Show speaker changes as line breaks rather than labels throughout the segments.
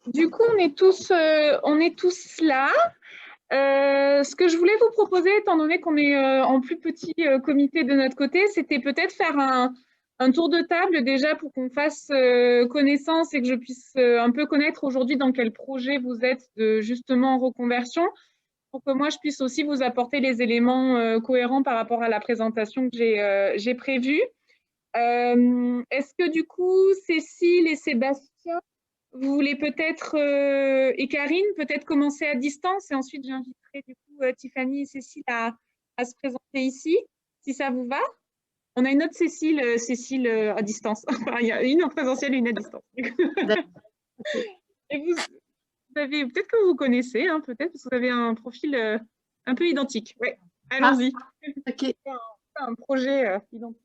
Du coup, on est tous là. Ce que je voulais vous proposer, étant donné qu'on est en plus petit comité de notre côté, c'était peut-être faire un tour de table déjà pour qu'on fasse connaissance et que je puisse un peu connaître aujourd'hui dans quel projet vous êtes de justement reconversion, pour que moi je puisse aussi vous apporter les éléments cohérents par rapport à la présentation que j'ai prévue. Est-ce que du coup, Cécile et Sébastien, vous voulez peut-être, et Karine, peut-être commencer à distance et ensuite j'inviterai du coup Tiffany et Cécile à se présenter ici, si ça vous va. On a une autre Cécile à distance. Enfin, il y a une en présentiel et une à distance. Et vous avez, peut-être que vous vous connaissez, hein, peut-être, parce que vous avez un profil un peu identique. Ouais, allons-y.
Ok.
Un projet identique.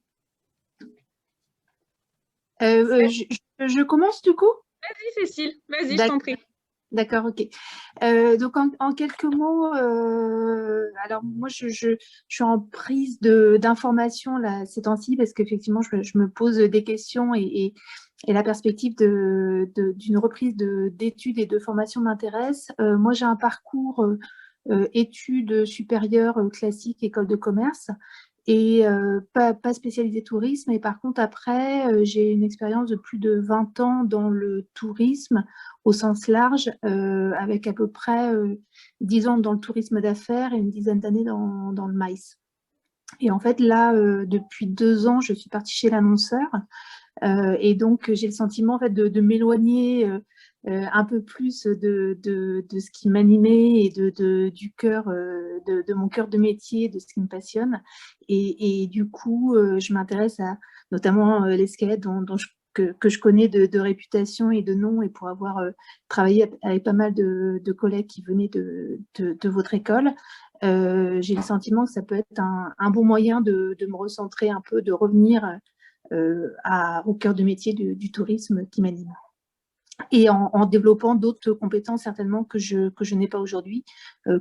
Je commence du coup?
Vas-y Cécile, vas-y, je t'en prie.
D'accord, ok. Donc en quelques mots, alors moi je suis en prise d'information là ces temps-ci parce qu'effectivement je me pose des questions et la perspective d'une reprise d'études et de formation m'intéresse. Moi j'ai un parcours études supérieures classiques, école de commerce et pas spécialisé tourisme. Et par contre après j'ai une expérience de plus de 20 ans dans le tourisme au sens large, avec à peu près 10 ans dans le tourisme d'affaires et une dizaine d'années dans le maïs. Et en fait, là, depuis 2 ans, je suis partie chez l'annonceur. Et donc, j'ai le sentiment en fait, de m'éloigner un peu plus de ce qui m'animait et du cœur, de mon cœur de métier, de ce qui me passionne. Et du coup, je m'intéresse à notamment l'escalade que je connais de réputation et de nom, et pour avoir travaillé avec pas mal de collègues qui venaient de votre école, j'ai le sentiment que ça peut être un bon moyen de me recentrer un peu, de revenir au cœur de métier du tourisme qui m'anime. Et en développant d'autres compétences certainement que je n'ai pas aujourd'hui,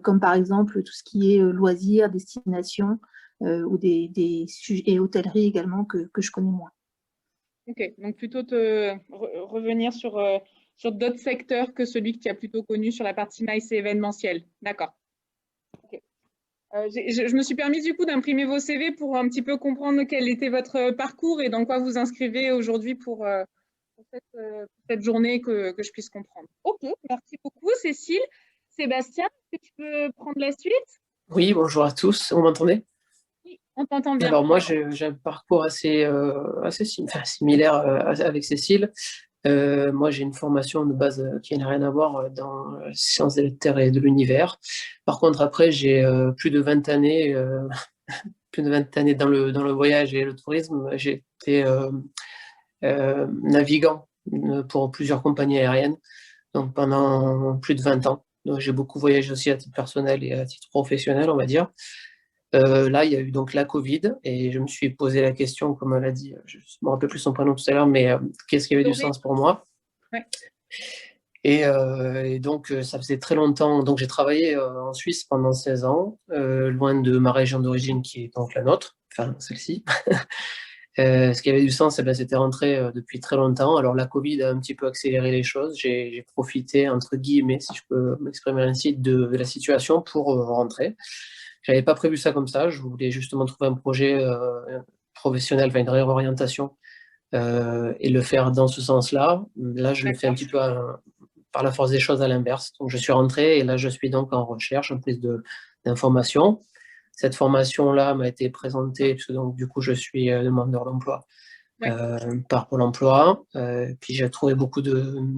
comme par exemple tout ce qui est loisirs, destination, ou des sujets, et hôtellerie également que je connais moins.
Ok, donc plutôt revenir sur d'autres secteurs que celui que tu as plutôt connu sur la partie maïs et événementiel. D'accord. Okay. Je me suis permis du coup d'imprimer vos CV pour un petit peu comprendre quel était votre parcours et dans quoi vous inscrivez aujourd'hui pour cette journée que je puisse comprendre. Ok, merci beaucoup Cécile. Sébastien, est-ce que tu peux prendre la suite?
Oui, bonjour à tous, vous m'entendez?
Oui, on t'entend bien.
Alors moi, j'ai un parcours assez similaire avec Cécile. Moi, j'ai une formation de base qui n'a rien à voir dans les sciences de la Terre et de l'univers. Par contre, après, j'ai plus de 20 années, plus de 20 années dans le voyage et le tourisme. J'ai été navigant pour plusieurs compagnies aériennes, donc pendant plus de 20 ans. Donc, j'ai beaucoup voyagé aussi à titre personnel et à titre professionnel, on va dire. Là, il y a eu donc la Covid et je me suis posé la question, comme elle a dit, je ne me rappelle plus son prénom tout à l'heure, mais qu'est-ce qui avait du sens pour moi?
Ouais.
Et donc, ça faisait très longtemps. Donc, j'ai travaillé en Suisse pendant 16 ans, loin de ma région d'origine qui est donc la nôtre, enfin celle-ci. Ce qui avait du sens, eh ben, c'était rentré depuis très longtemps. Alors, la Covid a un petit peu accéléré les choses. J'ai profité, entre guillemets, si je peux m'exprimer ainsi, de la situation pour rentrer. J'avais pas prévu ça comme ça. Je voulais justement trouver un projet professionnel, enfin une réorientation, et le faire dans ce sens-là. Là, je le fais un petit peu par la force des choses à l'inverse. Donc, je suis rentré et là, je suis donc en recherche, en prise d'informations. Cette formation-là m'a été présentée, puisque donc, du coup, je suis demandeur d'emploi par Pôle emploi. Puis j'ai trouvé beaucoup de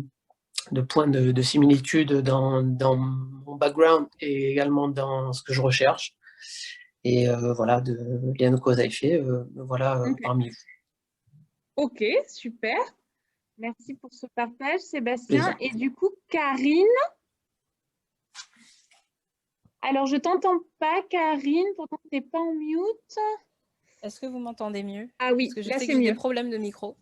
points de similitude dans mon background et également dans ce que je recherche. Et voilà, de lien de cause à effet, voilà,
Okay.
parmi vous.
Ok, super. Merci pour ce partage, Sébastien.
Plaisir.
Et du coup, Karine. Alors, je t'entends pas, Karine, pourtant tu n'es pas en mute.
Est-ce que vous m'entendez mieux?
Ah oui,
parce que je
là
sais
c'est
que j'ai des
mieux.
problèmes de micro.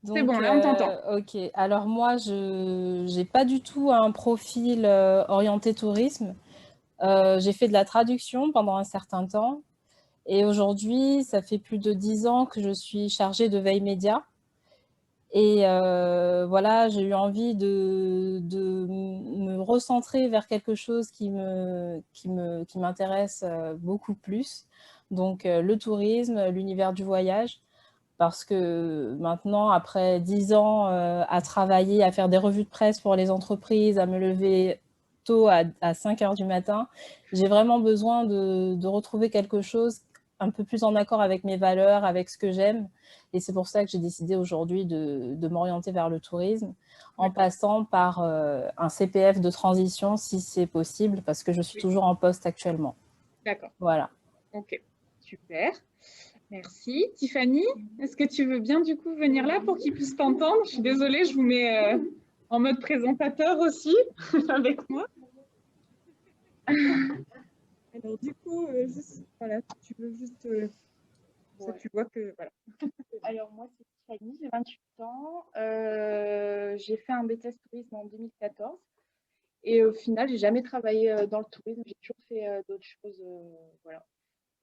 C'est bon, là on t'entend.
Ok, alors moi, je n'ai pas du tout un profil orienté tourisme. J'ai fait de la traduction pendant un certain temps. Et aujourd'hui, ça fait plus de 10 ans que je suis chargée de veille média. Et voilà, j'ai eu envie de me recentrer vers quelque chose qui m'intéresse beaucoup plus. Donc, le tourisme, l'univers du voyage. Parce que maintenant, après 10 ans à travailler, à faire des revues de presse pour les entreprises, à me lever tôt à 5 heures du matin, j'ai vraiment besoin de retrouver quelque chose un peu plus en accord avec mes valeurs, avec ce que j'aime. Et c'est pour ça que j'ai décidé aujourd'hui de m'orienter vers le tourisme, en passant par un CPF de transition, si c'est possible, parce que je suis toujours en poste actuellement.
D'accord.
Voilà.
Ok, super. Merci. Tiffany, est-ce que tu veux bien du coup venir là pour qu'ils puissent t'entendre? Je suis désolée, je vous mets en mode présentateur aussi avec moi. Alors du coup, voilà, tu veux juste... ça, tu vois que... Voilà.
Alors moi, c'est Tiffany, j'ai 28 ans. J'ai fait un BTS tourisme en 2014. Et au final, j'ai jamais travaillé dans le tourisme. J'ai toujours fait d'autres choses. Voilà.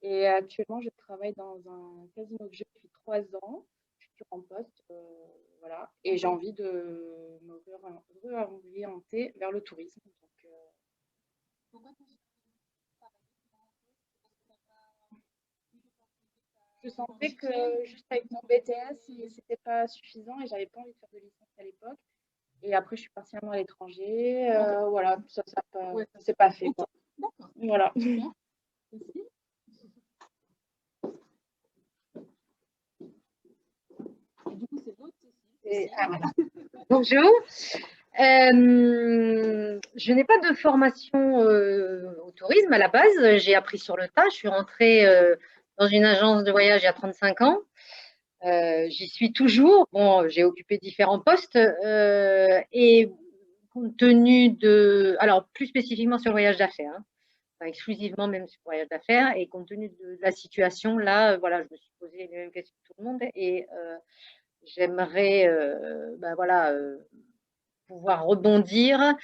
Et actuellement, je travaille dans un casino que j'ai depuis 3 ans. Je suis toujours en poste. Voilà. Et j'ai envie de me réorienter vers le tourisme. Donc, je sentais que juste avec mon BTS, c'était pas suffisant et j'avais pas envie de faire de licence à l'époque. Et après, je suis partie à l'étranger. Voilà, ça s'est pas fait. Quoi.
D'accord.
Voilà.
Du coup, c'est l'autre
voilà. Bonjour. Je n'ai pas de formation au tourisme à la base. J'ai appris sur le tas. Je suis rentrée dans une agence de voyage il y a 35 ans. J'y suis toujours. Bon, j'ai occupé différents postes et compte tenu de… Alors, plus spécifiquement sur le voyage d'affaires, hein, enfin, exclusivement même sur le voyage d'affaires. Et compte tenu de la situation, là, voilà, je me suis posé les mêmes questions que tout le monde et j'aimerais pouvoir rebondir,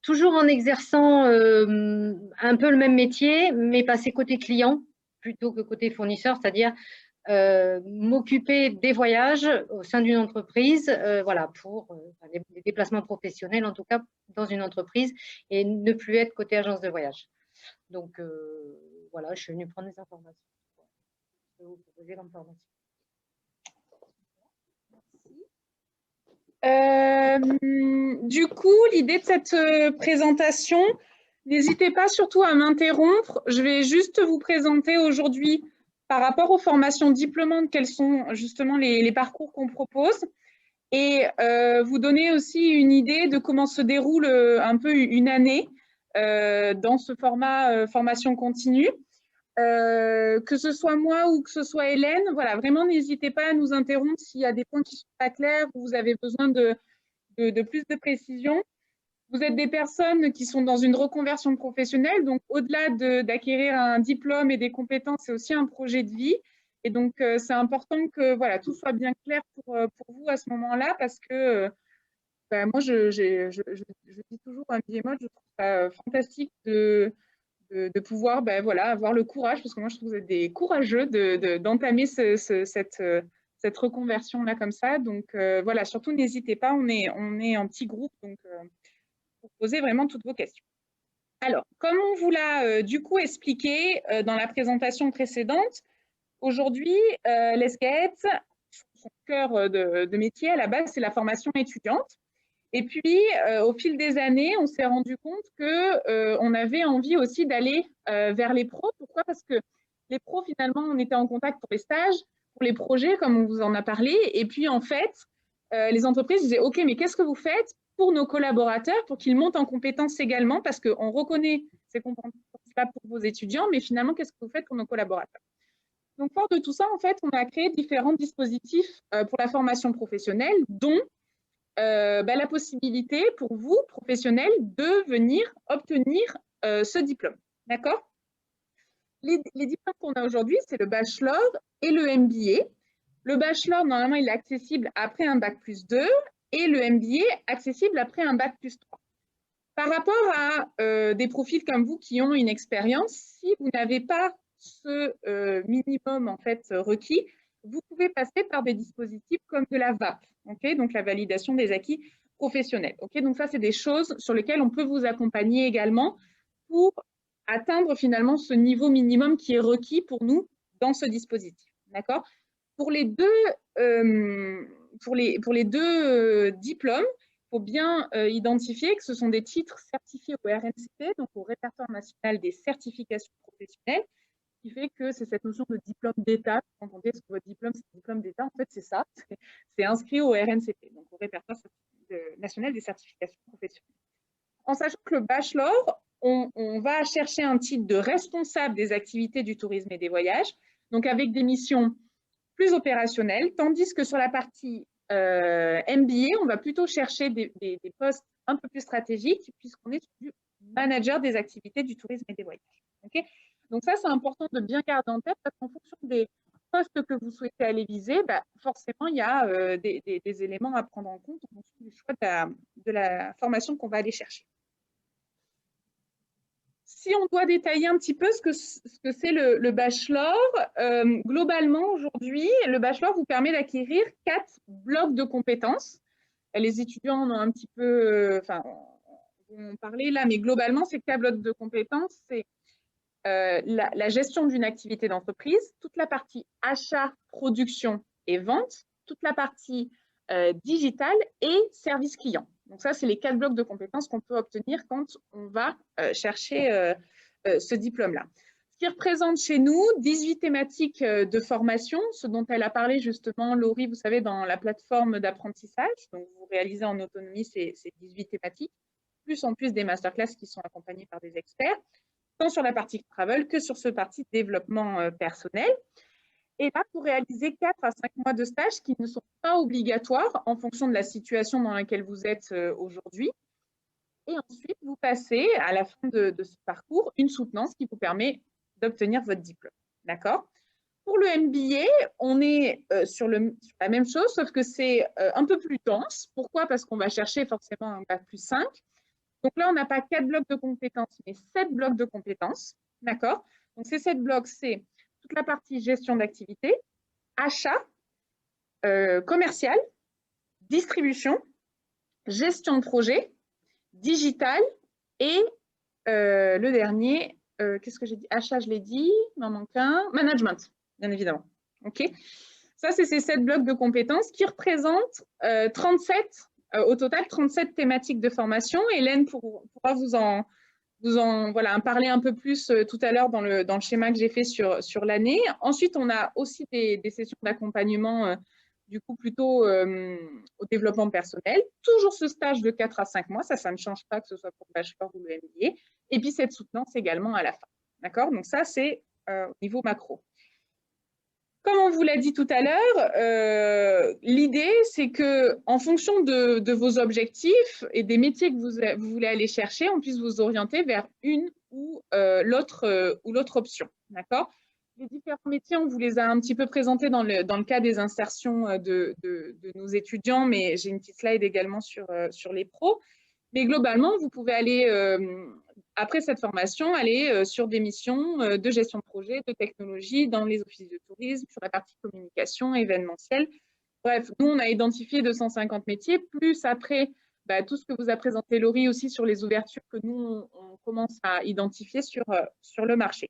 toujours en exerçant un peu le même métier, mais passer côté client plutôt que côté fournisseur, c'est-à-dire m'occuper des voyages au sein d'une entreprise, voilà, pour des déplacements professionnels, en tout cas dans une entreprise, et ne plus être côté agence de voyage. Donc, voilà, je suis venue prendre des informations. Je peux vous proposer l'information.
Du coup, l'idée de cette présentation, n'hésitez pas surtout à m'interrompre. Je vais juste vous présenter aujourd'hui, par rapport aux formations diplômantes, quels sont justement les parcours qu'on propose, et vous donner aussi une idée de comment se déroule un peu une année dans ce format formation continue. Que ce soit moi ou que ce soit Hélène, voilà, vraiment n'hésitez pas à nous interrompre s'il y a des points qui ne sont pas clairs ou vous avez besoin de plus de précision. Vous êtes des personnes qui sont dans une reconversion professionnelle, donc au-delà d'acquérir un diplôme et des compétences, c'est aussi un projet de vie. Et donc, c'est important que voilà, tout soit bien clair pour vous à ce moment-là, parce que moi, je dis toujours un bémol, je trouve ça fantastique de pouvoir voilà, avoir le courage, parce que moi, je trouve que vous êtes des courageux d'entamer cette reconversion-là comme ça. Donc, voilà, surtout, n'hésitez pas, on est en petit groupe, donc pour poser vraiment toutes vos questions. Alors, comme on vous l'a du coup expliqué dans la présentation précédente, aujourd'hui, l'ESCAET, son cœur de métier à la base, c'est la formation étudiante. Et puis, au fil des années, on s'est rendu compte qu'on avait envie aussi d'aller vers les pros. Pourquoi? Parce que les pros, finalement, on était en contact pour les stages, pour les projets, comme on vous en a parlé. Et puis, en fait, les entreprises disaient, OK, mais qu'est-ce que vous faites pour nos collaborateurs, pour qu'ils montent en compétences également? Parce qu'on reconnaît ces compétences-là pour vos étudiants, mais finalement, qu'est-ce que vous faites pour nos collaborateurs? Donc, fort de tout ça, en fait, on a créé différents dispositifs pour la formation professionnelle, dont la possibilité pour vous, professionnels, de venir obtenir ce diplôme. D'accord? Les diplômes qu'on a aujourd'hui, c'est le bachelor et le MBA. Le bachelor, normalement, il est accessible après un bac+2 et le MBA accessible après un bac+3. Par rapport à des profils comme vous qui ont une expérience, si vous n'avez pas ce minimum en fait requis, vous pouvez passer par des dispositifs comme de la VAP, okay, donc la validation des acquis professionnels. Okay, donc ça, c'est des choses sur lesquelles on peut vous accompagner également pour atteindre finalement ce niveau minimum qui est requis pour nous dans ce dispositif. D'accord ? Pour les deux diplômes, il faut bien identifier que ce sont des titres certifiés au RNCP, donc au Répertoire national des certifications professionnelles, qui fait que c'est cette notion de diplôme d'État. Quand on dit que votre diplôme, c'est un diplôme d'État, en fait, c'est ça. C'est inscrit au RNCP, donc au Répertoire national des certifications professionnelles. En sachant que le bachelor, on va chercher un titre de responsable des activités du tourisme et des voyages, donc avec des missions plus opérationnelles, tandis que sur la partie MBA, on va plutôt chercher des postes un peu plus stratégiques, puisqu'on est sur du manager des activités du tourisme et des voyages. Okay, donc ça, c'est important de bien garder en tête, parce qu'en fonction des postes que vous souhaitez aller viser, bah, forcément, il y a des éléments à prendre en compte en fonction du choix de la formation qu'on va aller chercher. Si on doit détailler un petit peu ce que c'est le bachelor, globalement, aujourd'hui, le bachelor vous permet d'acquérir 4 blocs de compétences. Les étudiants en ont un petit peu, vont parler là, mais globalement, ces 4 blocs de compétences, c'est la gestion d'une activité d'entreprise, toute la partie achat, production et vente, toute la partie digitale et service client. Donc ça, c'est les 4 blocs de compétences qu'on peut obtenir quand on va chercher ce diplôme-là. Ce qui représente chez nous 18 thématiques de formation, ce dont elle a parlé justement, Laurie, vous savez, dans la plateforme d'apprentissage. Donc, vous réalisez en autonomie ces 18 thématiques, plus en plus des masterclass qui sont accompagnés par des experts, tant sur la partie travel que sur ce partie développement personnel. Et là, pour réaliser 4 à 5 mois de stage qui ne sont pas obligatoires en fonction de la situation dans laquelle vous êtes aujourd'hui. Et ensuite, vous passez à la fin de ce parcours une soutenance qui vous permet d'obtenir votre diplôme. D'accord ? Pour le MBA, on est sur la même chose, sauf que c'est un peu plus dense. Pourquoi ? Parce qu'on va chercher forcément un bac plus 5. Donc là, on n'a pas 4 blocs de compétences, mais 7 blocs de compétences. D'accord ? Donc ces 7 blocs, c'est toute la partie gestion d'activité, achat, commercial, distribution, gestion de projet, digital et le dernier, qu'est-ce que j'ai dit? Achat, je l'ai dit, il m'en manque un, management, bien évidemment. OK, ça, c'est ces 7 blocs de compétences qui représentent 37, au total, 37 thématiques de formation. Hélène pourra vous en parler un peu plus tout à l'heure dans le schéma que j'ai fait sur l'année. Ensuite, on a aussi des sessions d'accompagnement du coup plutôt au développement personnel. Toujours ce stage de 4 à 5 mois, ça ne change pas que ce soit pour le bachelor ou le MBA. Et puis cette soutenance également à la fin. D'accord ? Donc ça, c'est au niveau macro. Comme on vous l'a dit tout à l'heure, l'idée, c'est qu'en fonction de vos objectifs et des métiers que vous voulez aller chercher, on puisse vous orienter vers une ou l'autre option. D'accord ? Les différents métiers, on vous les a un petit peu présentés dans le cas des insertions de nos étudiants, mais j'ai une petite slide également sur les pros. Mais globalement, vous pouvez aller, après cette formation, aller sur des missions de gestion de projet, de technologie, dans les offices de tourisme, sur la partie communication, événementielle. Bref, nous, on a identifié 250 métiers, plus après tout ce que vous a présenté Laurie aussi sur les ouvertures que nous, on commence à identifier sur le marché.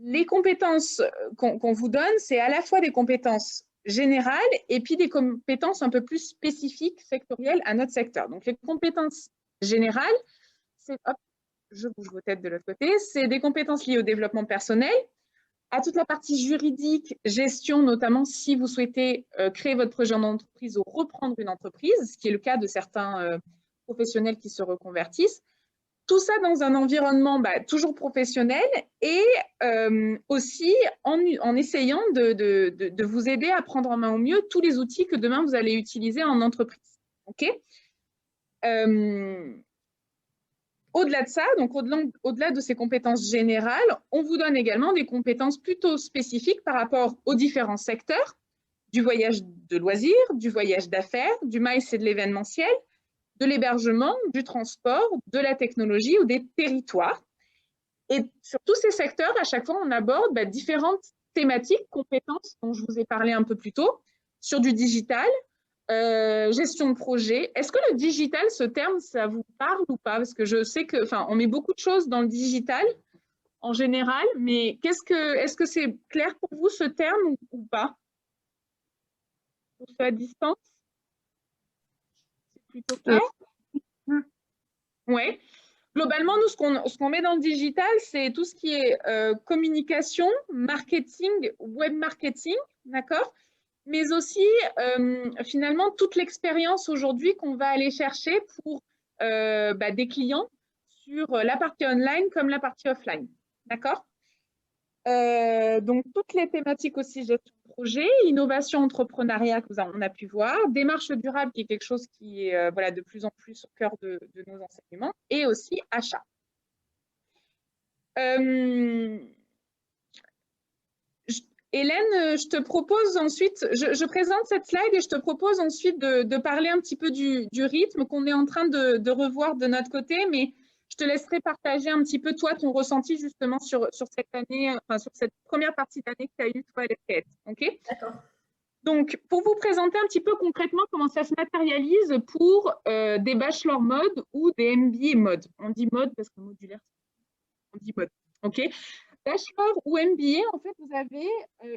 Les compétences qu'on vous donne, c'est à la fois des compétences générales et puis des compétences un peu plus spécifiques, sectorielles à notre secteur. Donc, les compétences générales, c'est, hop, je bouge vos têtes de l'autre côté, c'est des compétences liées au développement personnel, à toute la partie juridique, gestion, notamment si vous souhaitez créer votre projet d'entreprise ou reprendre une entreprise, ce qui est le cas de certains professionnels qui se reconvertissent. Tout ça dans un environnement toujours professionnel et aussi en essayant de vous aider à prendre en main au mieux tous les outils que demain vous allez utiliser en entreprise. Okay ? Au-delà de ça, donc au-delà de ces compétences générales, on vous donne également des compétences plutôt spécifiques par rapport aux différents secteurs, du voyage de loisirs, du voyage d'affaires, du MICE et de l'événementiel, de l'hébergement, du transport, de la technologie ou des territoires. Et sur tous ces secteurs, à chaque fois, on aborde différentes thématiques, compétences dont je vous ai parlé un peu plus tôt, sur du digital, gestion de projet. Est-ce que le digital, ce terme, ça vous parle ou pas? Parce que je sais que, on met beaucoup de choses dans le digital en général, mais est-ce que c'est clair pour vous ce terme ou pas? Pour ceux à distance? C'est plutôt clair? Oui. Globalement, nous, ce qu'on met dans le digital, c'est tout ce qui est communication, marketing, web marketing, d'accord? Mais aussi, finalement, toute l'expérience aujourd'hui qu'on va aller chercher pour des clients sur la partie online comme la partie offline, d'accord? Donc, toutes les thématiques aussi, gestion de projet, innovation, entrepreneuriat, que on a pu voir, démarche durable, qui est quelque chose qui est de plus en plus au cœur de nos enseignements, et aussi achat. Hélène, je te propose ensuite, je présente cette slide et je te propose ensuite de parler un petit peu du rythme qu'on est en train de revoir de notre côté, mais je te laisserai partager un petit peu, toi, ton ressenti justement sur cette année, sur cette première partie d'année que tu as eue, toi, à l'EPS. OK?
D'accord.
Donc, pour vous présenter un petit peu concrètement comment ça se matérialise pour des bachelors mode ou des MBA mode. On dit mode parce que modulaire, on dit mode. OK? Bachelor ou MBA, en fait, vous avez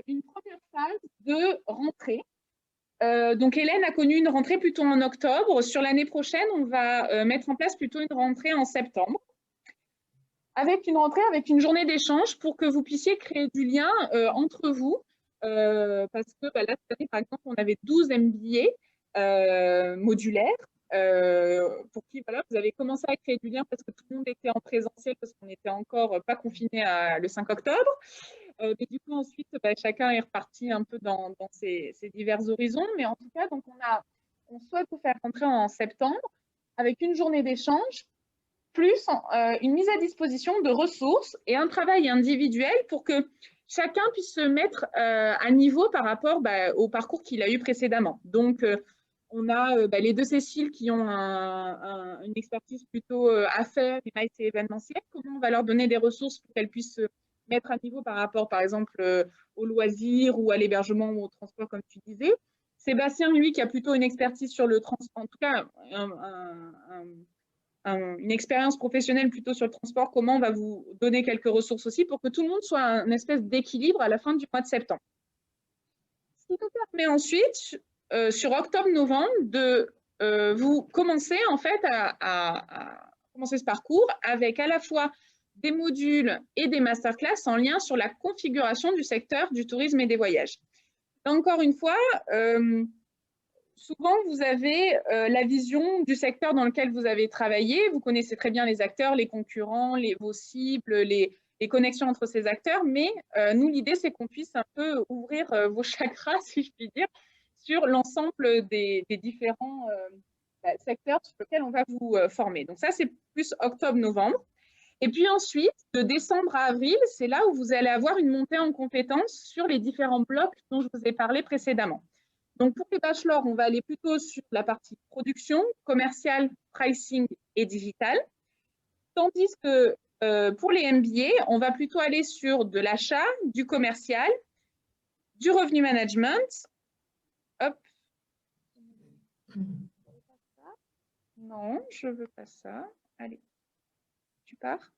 une première phase de rentrée. Donc, Hélène a connu une rentrée plutôt en octobre. Sur l'année prochaine, on va mettre en place plutôt une rentrée en septembre. Avec une rentrée, avec une journée d'échange pour que vous puissiez créer du lien entre vous. Parce que là, cette année, par exemple, on avait 12 MBA modulaires. Pour qui vous avez commencé à créer du lien parce que tout le monde était en présentiel parce qu'on n'était encore pas confiné le 5 octobre. Mais du coup, ensuite, chacun est reparti un peu dans ses divers horizons. Mais en tout cas, donc on souhaite vous faire rentrer en septembre avec une journée d'échange, plus une mise à disposition de ressources et un travail individuel pour que chacun puisse se mettre à niveau par rapport au parcours qu'il a eu précédemment. Donc, on a les deux Cécile qui ont une expertise plutôt affaires, et événementiel. Comment on va leur donner des ressources pour qu'elles puissent se mettre à niveau par rapport, par exemple, aux loisirs ou à l'hébergement ou au transport, comme tu disais. Sébastien, lui, qui a plutôt une expertise sur le transport, en tout cas, une expérience professionnelle plutôt sur le transport, comment on va vous donner quelques ressources aussi pour que tout le monde soit un espèce d'équilibre à la fin du mois de septembre. Ce qui nous permet ensuite, sur octobre-novembre, de vous commencer en fait à commencer ce parcours avec à la fois des modules et des masterclass en lien sur la configuration du secteur du tourisme et des voyages. Là, encore une fois, souvent, vous avez la vision du secteur dans lequel vous avez travaillé. Vous connaissez très bien les acteurs, les concurrents, vos cibles, les connexions entre ces acteurs. Mais nous, l'idée, c'est qu'on puisse un peu ouvrir vos chakras, si je puis dire, sur l'ensemble des différents secteurs sur lesquels on va vous former. Donc ça, c'est plus octobre-novembre. Et puis ensuite, de décembre à avril, c'est là où vous allez avoir une montée en compétences sur les différents blocs dont je vous ai parlé précédemment. Donc, pour les bachelors, on va aller plutôt sur la partie production, commercial, pricing et digital. Tandis que pour les MBA, on va plutôt aller sur de l'achat, du commercial, du revenu management. Hop. Non, je ne veux pas ça. Allez, tu pars.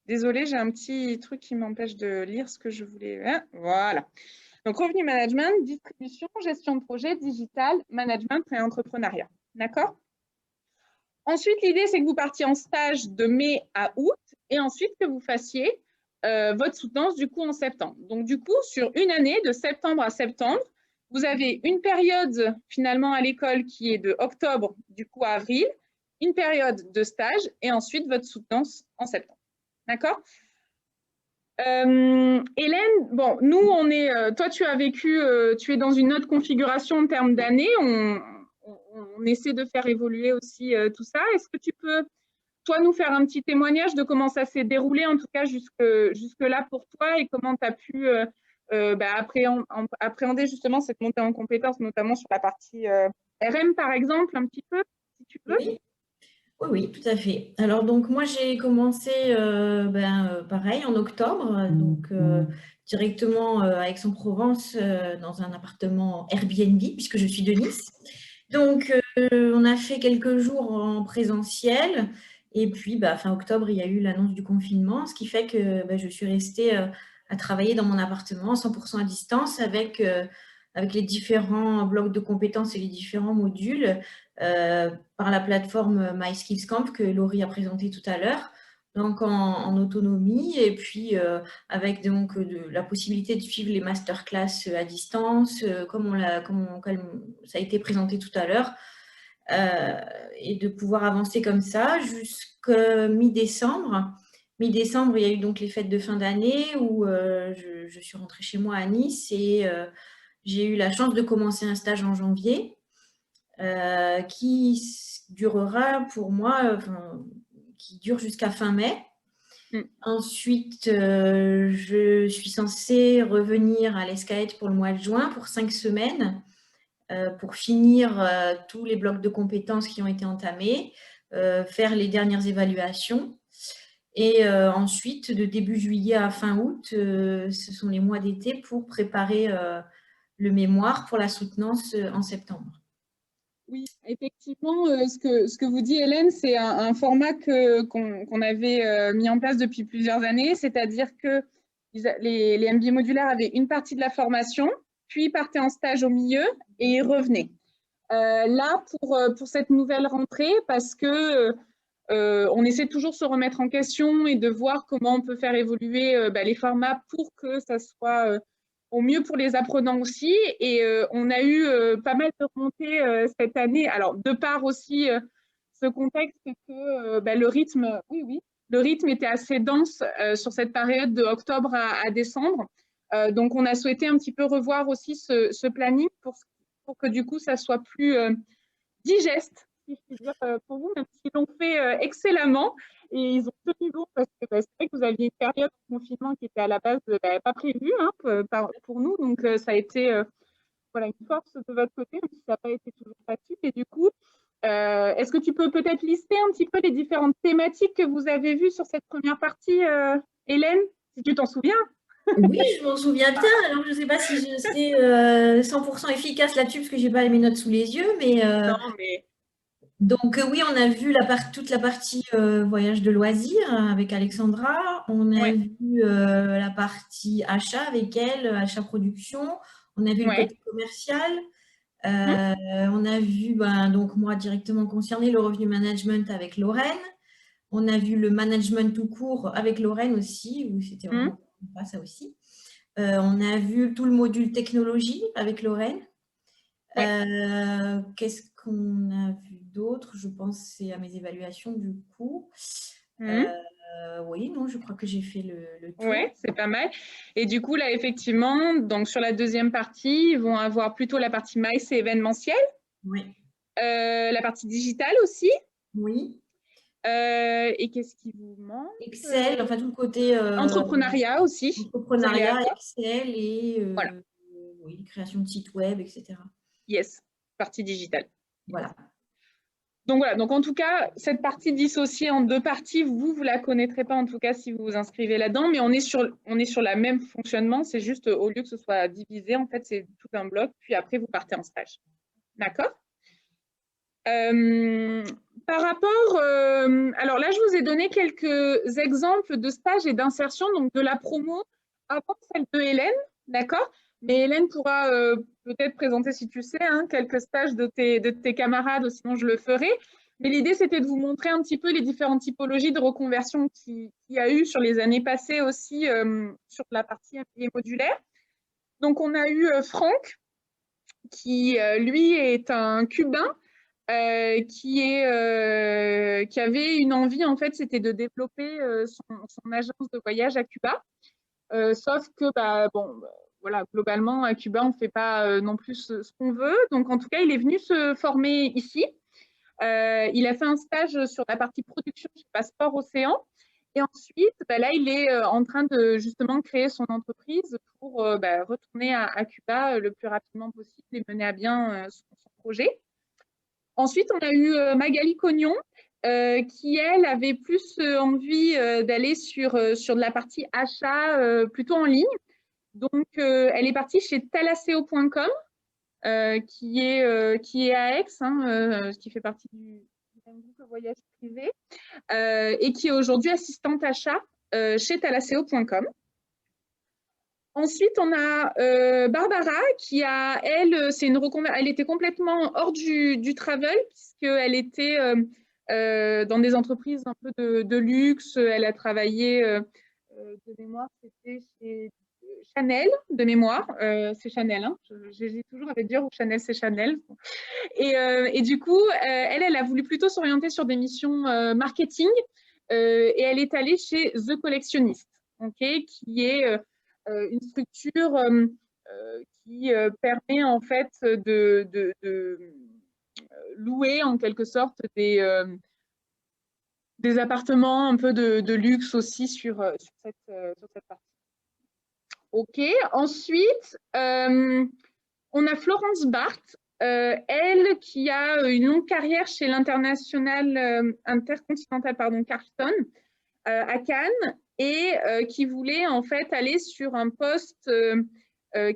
Désolée, j'ai un petit truc qui m'empêche de lire ce que je voulais. Voilà. Donc, revenu management, distribution, gestion de projet, digital, management et entrepreneuriat. D'accord? Ensuite, l'idée, c'est que vous partiez en stage de mai à août et ensuite que vous fassiez votre soutenance du coup en septembre. Donc, du coup, sur une année, de septembre à septembre, vous avez une période finalement à l'école qui est de octobre du coup à avril, une période de stage et ensuite votre soutenance en septembre. D'accord? Hélène, bon, nous, on est, toi, tu as vécu, tu es dans une autre configuration en termes d'années. On essaie de faire évoluer aussi tout ça. Est-ce que tu peux, toi, nous faire un petit témoignage de comment ça s'est déroulé, en tout cas jusque-là pour toi, et comment tu as pu appréhender justement cette montée en compétences, notamment sur la partie RM, par exemple, un petit peu, si tu veux.
Oui. Oui, oui, tout à fait. Alors, donc, moi, j'ai commencé, pareil, en octobre, donc directement à Aix-en-Provence, dans un appartement Airbnb, puisque je suis de Nice. Donc, on a fait quelques jours en présentiel. Et puis, fin octobre, il y a eu l'annonce du confinement, ce qui fait que je suis restée à travailler dans mon appartement 100% à distance avec les différents blocs de compétences et les différents modules par la plateforme MySkillsCamp que Laurie a présenté tout à l'heure, donc en autonomie, et puis avec donc la possibilité de suivre les masterclass à distance, comme ça a été présenté tout à l'heure, et de pouvoir avancer comme ça jusqu'à mi-décembre. Mi-décembre, il y a eu donc les fêtes de fin d'année où je suis rentrée chez moi à Nice et j'ai eu la chance de commencer un stage en janvier qui durera pour moi, qui dure jusqu'à fin mai. Ensuite, je suis censée revenir à l'ESCAET pour le mois de juin pour 5 semaines pour finir tous les blocs de compétences qui ont été entamés, faire les dernières évaluations. Et ensuite, de début juillet à fin août, ce sont les mois d'été pour préparer le mémoire pour la soutenance en septembre.
Oui, effectivement, ce que vous dit Hélène, c'est un format qu'on avait mis en place depuis plusieurs années, c'est-à-dire que les MBA modulaires avaient une partie de la formation, puis partaient en stage au milieu et revenaient. Là, pour cette nouvelle rentrée, parce que on essaie toujours de se remettre en question et de voir comment on peut faire évoluer les formats pour que ça soit au mieux pour les apprenants aussi. Et on a eu pas mal de remontées cette année. Alors, de part aussi ce contexte que le rythme, le rythme était assez dense sur cette période de octobre à décembre. Donc, on a souhaité un petit peu revoir aussi ce planning pour que du coup, ça soit plus digeste, si je puis dire, pour vous, même s'ils l'ont fait excellemment. Et ils ont tenu bon parce que c'est vrai que vous aviez une période de confinement qui était à la base pas prévue pour nous. Donc, ça a été une force de votre côté, même si ça n'a pas été toujours facile. Et du coup, est-ce que tu peux peut-être lister un petit peu les différentes thématiques que vous avez vues sur cette première partie, Hélène, si tu t'en souviens?
Oui, je m'en souviens bien. Alors, je ne sais pas si je serai 100% efficace là-dessus parce que je n'ai pas mes notes sous les yeux.
Non, mais...
Donc, oui, on a vu toute la partie voyage de loisirs avec Alexandra. On a vu la partie achat avec elle, achat-production. On a vu le côté commercial. On a vu, donc moi directement concernée, le revenu management avec Lorraine. On a vu le management tout court avec Lorraine aussi, où c'était vraiment pas ça aussi. On a vu tout le module technologie avec Lorraine. Qu'est-ce qu'on a vu d'autre? Je pense que c'est à mes évaluations du coup. Oui, non, je crois que j'ai fait le tour.
Oui, c'est pas mal. Et du coup, là, effectivement, donc sur la deuxième partie, ils vont avoir plutôt la partie MICE et événementiel.
Oui.
La partie digitale aussi.
Oui.
Et qu'est-ce qui vous manque?
Excel, enfin tout le côté…
entrepreneuriat aussi.
Entrepreneuriat, Excel et voilà. Oui, création de sites web, etc.
Yes, partie digitale.
Voilà.
Donc voilà, donc en tout cas, cette partie dissociée en deux parties, vous ne la connaîtrez pas en tout cas si vous vous inscrivez là-dedans, mais on est sur le même fonctionnement, c'est juste au lieu que ce soit divisé, en fait, c'est tout un bloc, puis après, vous partez en stage. D'accord? Par rapport, alors là, je vous ai donné quelques exemples de stages et d'insertion, donc de la promo avant celle de Hélène, d'accord? Mais Hélène pourra peut-être présenter, si tu sais, quelques stages de tes camarades, sinon je le ferai. Mais l'idée, c'était de vous montrer un petit peu les différentes typologies de reconversion qu'il y a eu sur les années passées aussi sur la partie MBA modulaire. Donc, on a eu Franck, qui, lui, est un Cubain qui avait une envie, en fait, c'était de développer son agence de voyage à Cuba. Sauf que, voilà, globalement, à Cuba, on ne fait pas non plus ce qu'on veut. Donc, en tout cas, il est venu se former ici. Il a fait un stage sur la partie production chez Passeport Océan. Et ensuite, là, il est en train de justement créer son entreprise pour retourner à Cuba le plus rapidement possible et mener à bien son projet. Ensuite, on a eu Magali Cognon, qui, elle, avait plus envie d'aller sur de la partie achat plutôt en ligne. Donc, elle est partie chez Talaceo.com, qui est à Aix, qui fait partie du même groupe Voyage Privé, et qui est aujourd'hui assistante achat chez Talaceo.com. Ensuite, on a Barbara qui a, elle, elle était complètement hors du travel puisqu'elle était dans des entreprises un peu de luxe. Elle a travaillé de mémoire, c'était chez Chanel de mémoire. C'est Chanel, hein. J'hésite toujours à dire ou Chanel, c'est Chanel. Et du coup, elle a voulu plutôt s'orienter sur des missions marketing et elle est allée chez The Collectionniste, qui est une structure qui permet en fait de louer en quelque sorte des appartements un peu de luxe aussi sur cette partie. Ok, ensuite, on a Florence Barthes, elle qui a une longue carrière chez l'international intercontinental Carlton à Cannes et qui voulait en fait aller sur un poste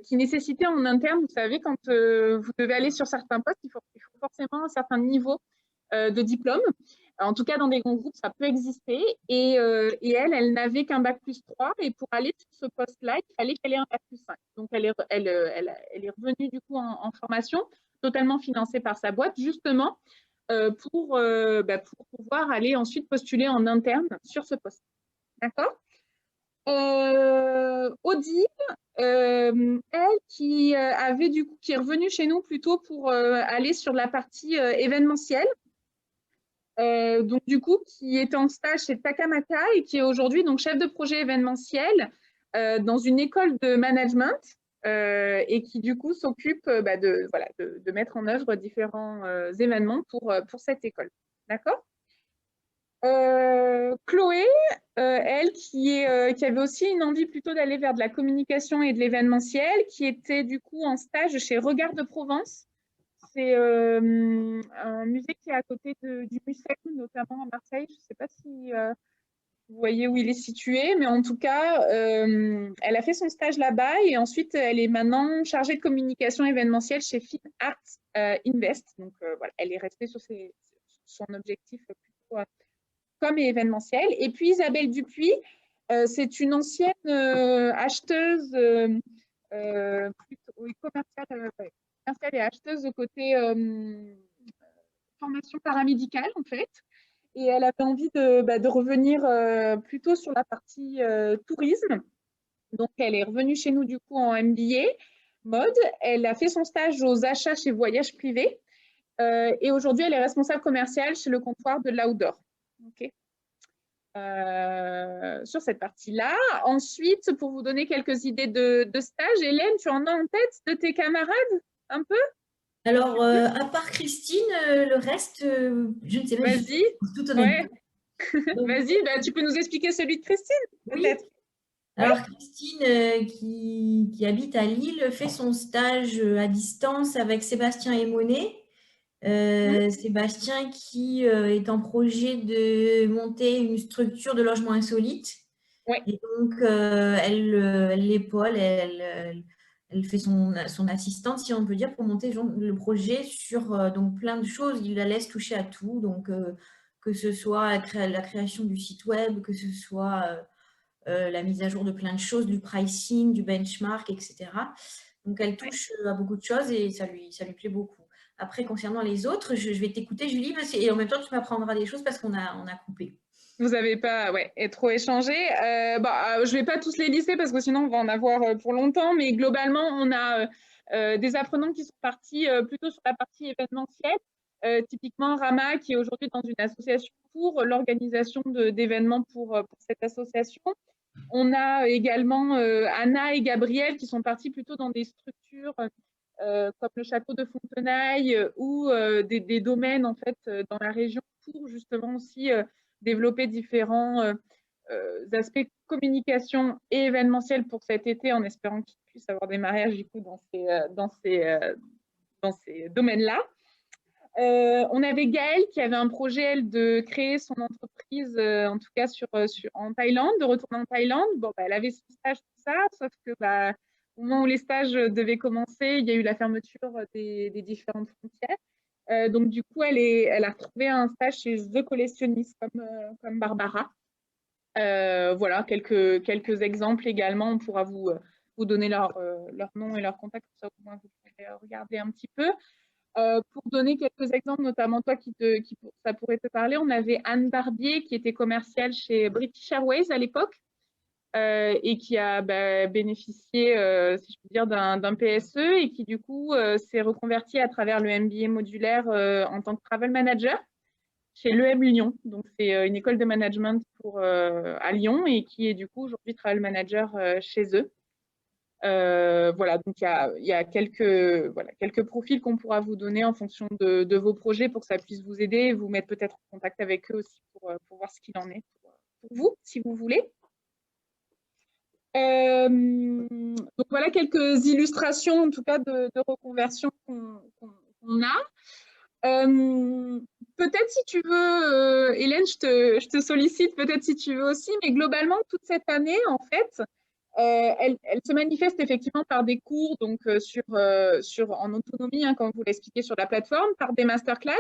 qui nécessitait en interne, vous savez, quand vous devez aller sur certains postes, il faut forcément un certain niveau de diplôme. En tout cas, dans des grands groupes, ça peut exister. Et elle n'avait qu'un bac+3. Et pour aller sur ce poste-là, il fallait qu'elle ait un bac+5. Donc, elle est revenue du coup en formation, totalement financée par sa boîte, justement, pour pouvoir aller ensuite postuler en interne sur ce poste. D'accord ? Odile, elle qui avait du coup, qui est revenue chez nous plutôt pour aller sur la partie événementielle. Donc du coup, qui était en stage chez Takamaka et qui est aujourd'hui donc chef de projet événementiel dans une école de management et qui du coup s'occupe de mettre en œuvre différents événements pour cette école. D'accord ? Chloé, elle qui avait aussi une envie plutôt d'aller vers de la communication et de l'événementiel, qui était du coup en stage chez Regard de Provence. C'est un musée qui est à côté du Mucem, notamment à Marseille. Je ne sais pas si vous voyez où il est situé, mais en tout cas, elle a fait son stage là-bas et ensuite, elle est maintenant chargée de communication événementielle chez Fin Art Invest. Donc, voilà, elle est restée sur son objectif plutôt comme événementiel. Et puis, Isabelle Dupuis, c'est une ancienne acheteuse commerciale et acheteuse de côté formation paramédicale, en fait. Et elle avait envie de revenir plutôt sur la partie tourisme. Donc, elle est revenue chez nous, du coup, en MBA mode. Elle a fait son stage aux achats chez Voyage Privé. Et aujourd'hui, elle est responsable commerciale chez le comptoir de l'Outdoor. OK. Sur cette partie-là. Ensuite, pour vous donner quelques idées de stage, Hélène, tu en as en tête de tes camarades un peu?
Alors, à part Christine, le reste, je ne sais pas.
Vas-y. Ouais. Vas-y, tu peux nous expliquer celui de Christine, peut-être?
Oui. Alors, Christine, qui habite à Lille, fait son stage à distance avec Sébastien Emonet. Sébastien qui est en projet de monter une structure de logement insolite.
Ouais.
Et donc, elle l'épaule, elle fait son assistante, si on peut dire, pour monter le projet sur donc plein de choses. Il la laisse toucher à tout, donc que ce soit la création du site web, que ce soit la mise à jour de plein de choses, du pricing, du benchmark, etc. Donc, elle touche à beaucoup de choses et ça lui plaît beaucoup. Après, concernant les autres, je vais t'écouter, Julie, et en même temps, tu m'apprendras des choses parce qu'on a coupé.
Vous n'avez pas trop échangé. Je ne vais pas tous les lister parce que sinon, on va en avoir pour longtemps. Mais globalement, on a des apprenants qui sont partis plutôt sur la partie événementielle. Typiquement, Rama, qui est aujourd'hui dans une association pour l'organisation d'événements pour cette association. On a également Anna et Gabriel qui sont partis plutôt dans des structures comme le château de Fontenailles ou des domaines en fait dans la région pour justement aussi développer différents aspects communication et événementiel pour cet été en espérant qu'ils puissent avoir des mariages du coup dans ces domaines-là. On avait Gaëlle qui avait un projet, elle, de créer son entreprise, en tout cas en Thaïlande, de retourner en Thaïlande. Bon, bah, elle avait son stage, tout ça, sauf que bah, au moment où les stages devaient commencer, il y a eu la fermeture des différentes frontières. Donc, du coup, elle a retrouvé un stage chez The Collectionist, comme Barbara. Voilà, quelques exemples également. On pourra vous donner leur nom et leur contact, pour ça au moins vous pouvez regarder un petit peu. Pour donner quelques exemples, notamment toi ça pourrait te parler, on avait Anne Barbier qui était commerciale chez British Airways à l'époque et qui a bénéficié, si je peux dire, d'un PSE et qui du coup s'est reconvertie à travers le MBA modulaire en tant que travel manager chez l'EM Lyon. Donc c'est une école de management à Lyon et qui est du coup aujourd'hui travel manager chez eux. Voilà, donc il y a quelques profils qu'on pourra vous donner en fonction de vos projets pour que ça puisse vous aider et vous mettre peut-être en contact avec eux aussi pour voir ce qu'il en est pour vous, si vous voulez. Donc voilà quelques illustrations en tout cas de reconversion qu'on a. Peut-être si tu veux, Hélène, je te sollicite peut-être si tu veux aussi, mais globalement toute cette année en fait, elle se manifeste effectivement par des cours donc en autonomie, hein, comme vous l'expliquez sur la plateforme, par des masterclass,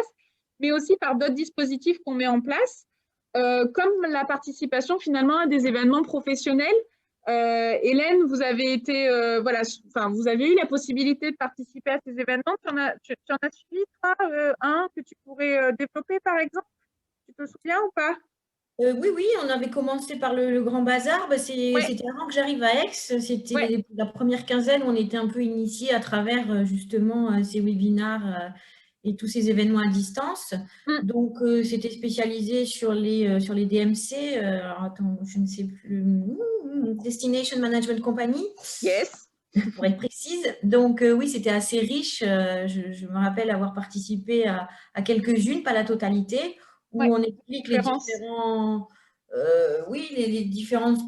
mais aussi par d'autres dispositifs qu'on met en place, comme la participation finalement à des événements professionnels. Hélène, vous avez été, vous avez eu la possibilité de participer à ces événements. Tu en as suivi, toi, un que tu pourrais développer, par exemple? Tu te souviens ou pas?
Oui, on avait commencé par le Grand Bazar. Bah, c'était avant que j'arrive à Aix. C'était la première quinzaine où on était un peu initiés à travers justement ces webinars et tous ces événements à distance. Donc, c'était spécialisé sur les DMC. Alors, attends, je ne sais plus. Destination Management Company.
Yes.
Pour être précise. Donc, oui, c'était assez riche. Je me rappelle avoir participé à quelques-unes, pas la totalité, où on explique les différents... les différentes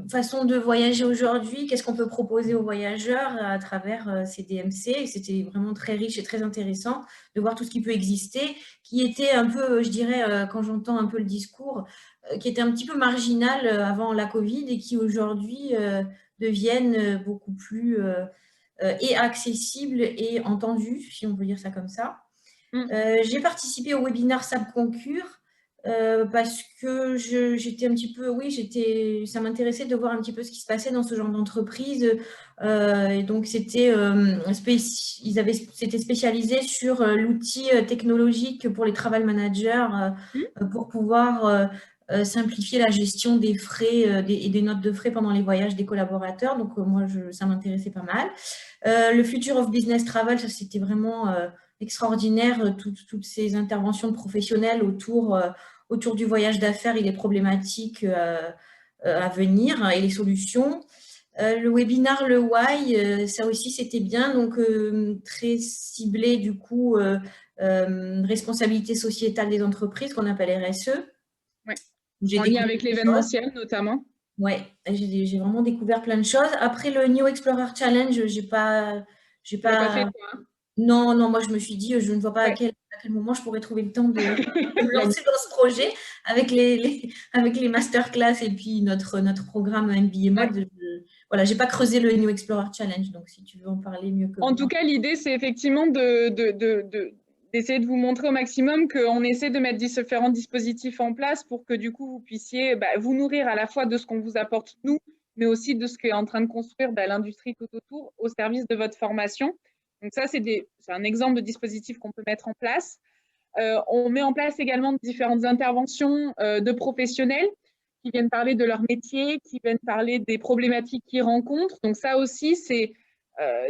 façons de voyager aujourd'hui, qu'est-ce qu'on peut proposer aux voyageurs à travers ces DMC. Et c'était vraiment très riche et très intéressant de voir tout ce qui peut exister, qui était un peu, je dirais, quand j'entends un peu le discours, qui était un petit peu marginal avant la Covid et qui aujourd'hui deviennent beaucoup plus et accessibles et entendus, si on peut dire ça comme ça. J'ai participé au webinaire SAP Concur parce que j'étais un petit peu, ça m'intéressait de voir un petit peu ce qui se passait dans ce genre d'entreprise. Et donc, c'était spécialisé sur l'outil technologique pour les travel managers pour pouvoir simplifier la gestion des frais et des notes de frais pendant les voyages des collaborateurs. Donc, moi, ça m'intéressait pas mal. Le Future of Business Travel, ça, c'était vraiment extraordinaire, toutes ces interventions de professionnels autour du voyage d'affaires et les problématiques à venir et les solutions. Le webinaire Le Why, ça aussi c'était bien, donc très ciblé du coup responsabilité sociétale des entreprises qu'on appelle RSE.
En lien avec l'événementiel notamment.
Ouais, j'ai vraiment découvert plein de choses. Après le New Explorer Challenge, j'ai pas fait toi, hein. Non, moi je me suis dit, je ne vois pas à quel moment je pourrais trouver le temps de me lancer dans ce projet avec les masterclass et puis notre programme MBA Mode. Voilà, j'ai pas creusé le New Explorer Challenge, donc si tu veux en parler mieux que moi.
En tout cas, l'idée c'est effectivement d'essayer de vous montrer au maximum qu'on essaie de mettre différents dispositifs en place pour que du coup vous puissiez vous nourrir à la fois de ce qu'on vous apporte nous, mais aussi de ce qu'est en train de construire l'industrie tout autour au service de votre formation. Donc ça, c'est un exemple de dispositif qu'on peut mettre en place. On met en place également différentes interventions de professionnels qui viennent parler de leur métier, qui viennent parler des problématiques qu'ils rencontrent. Donc ça aussi, c'est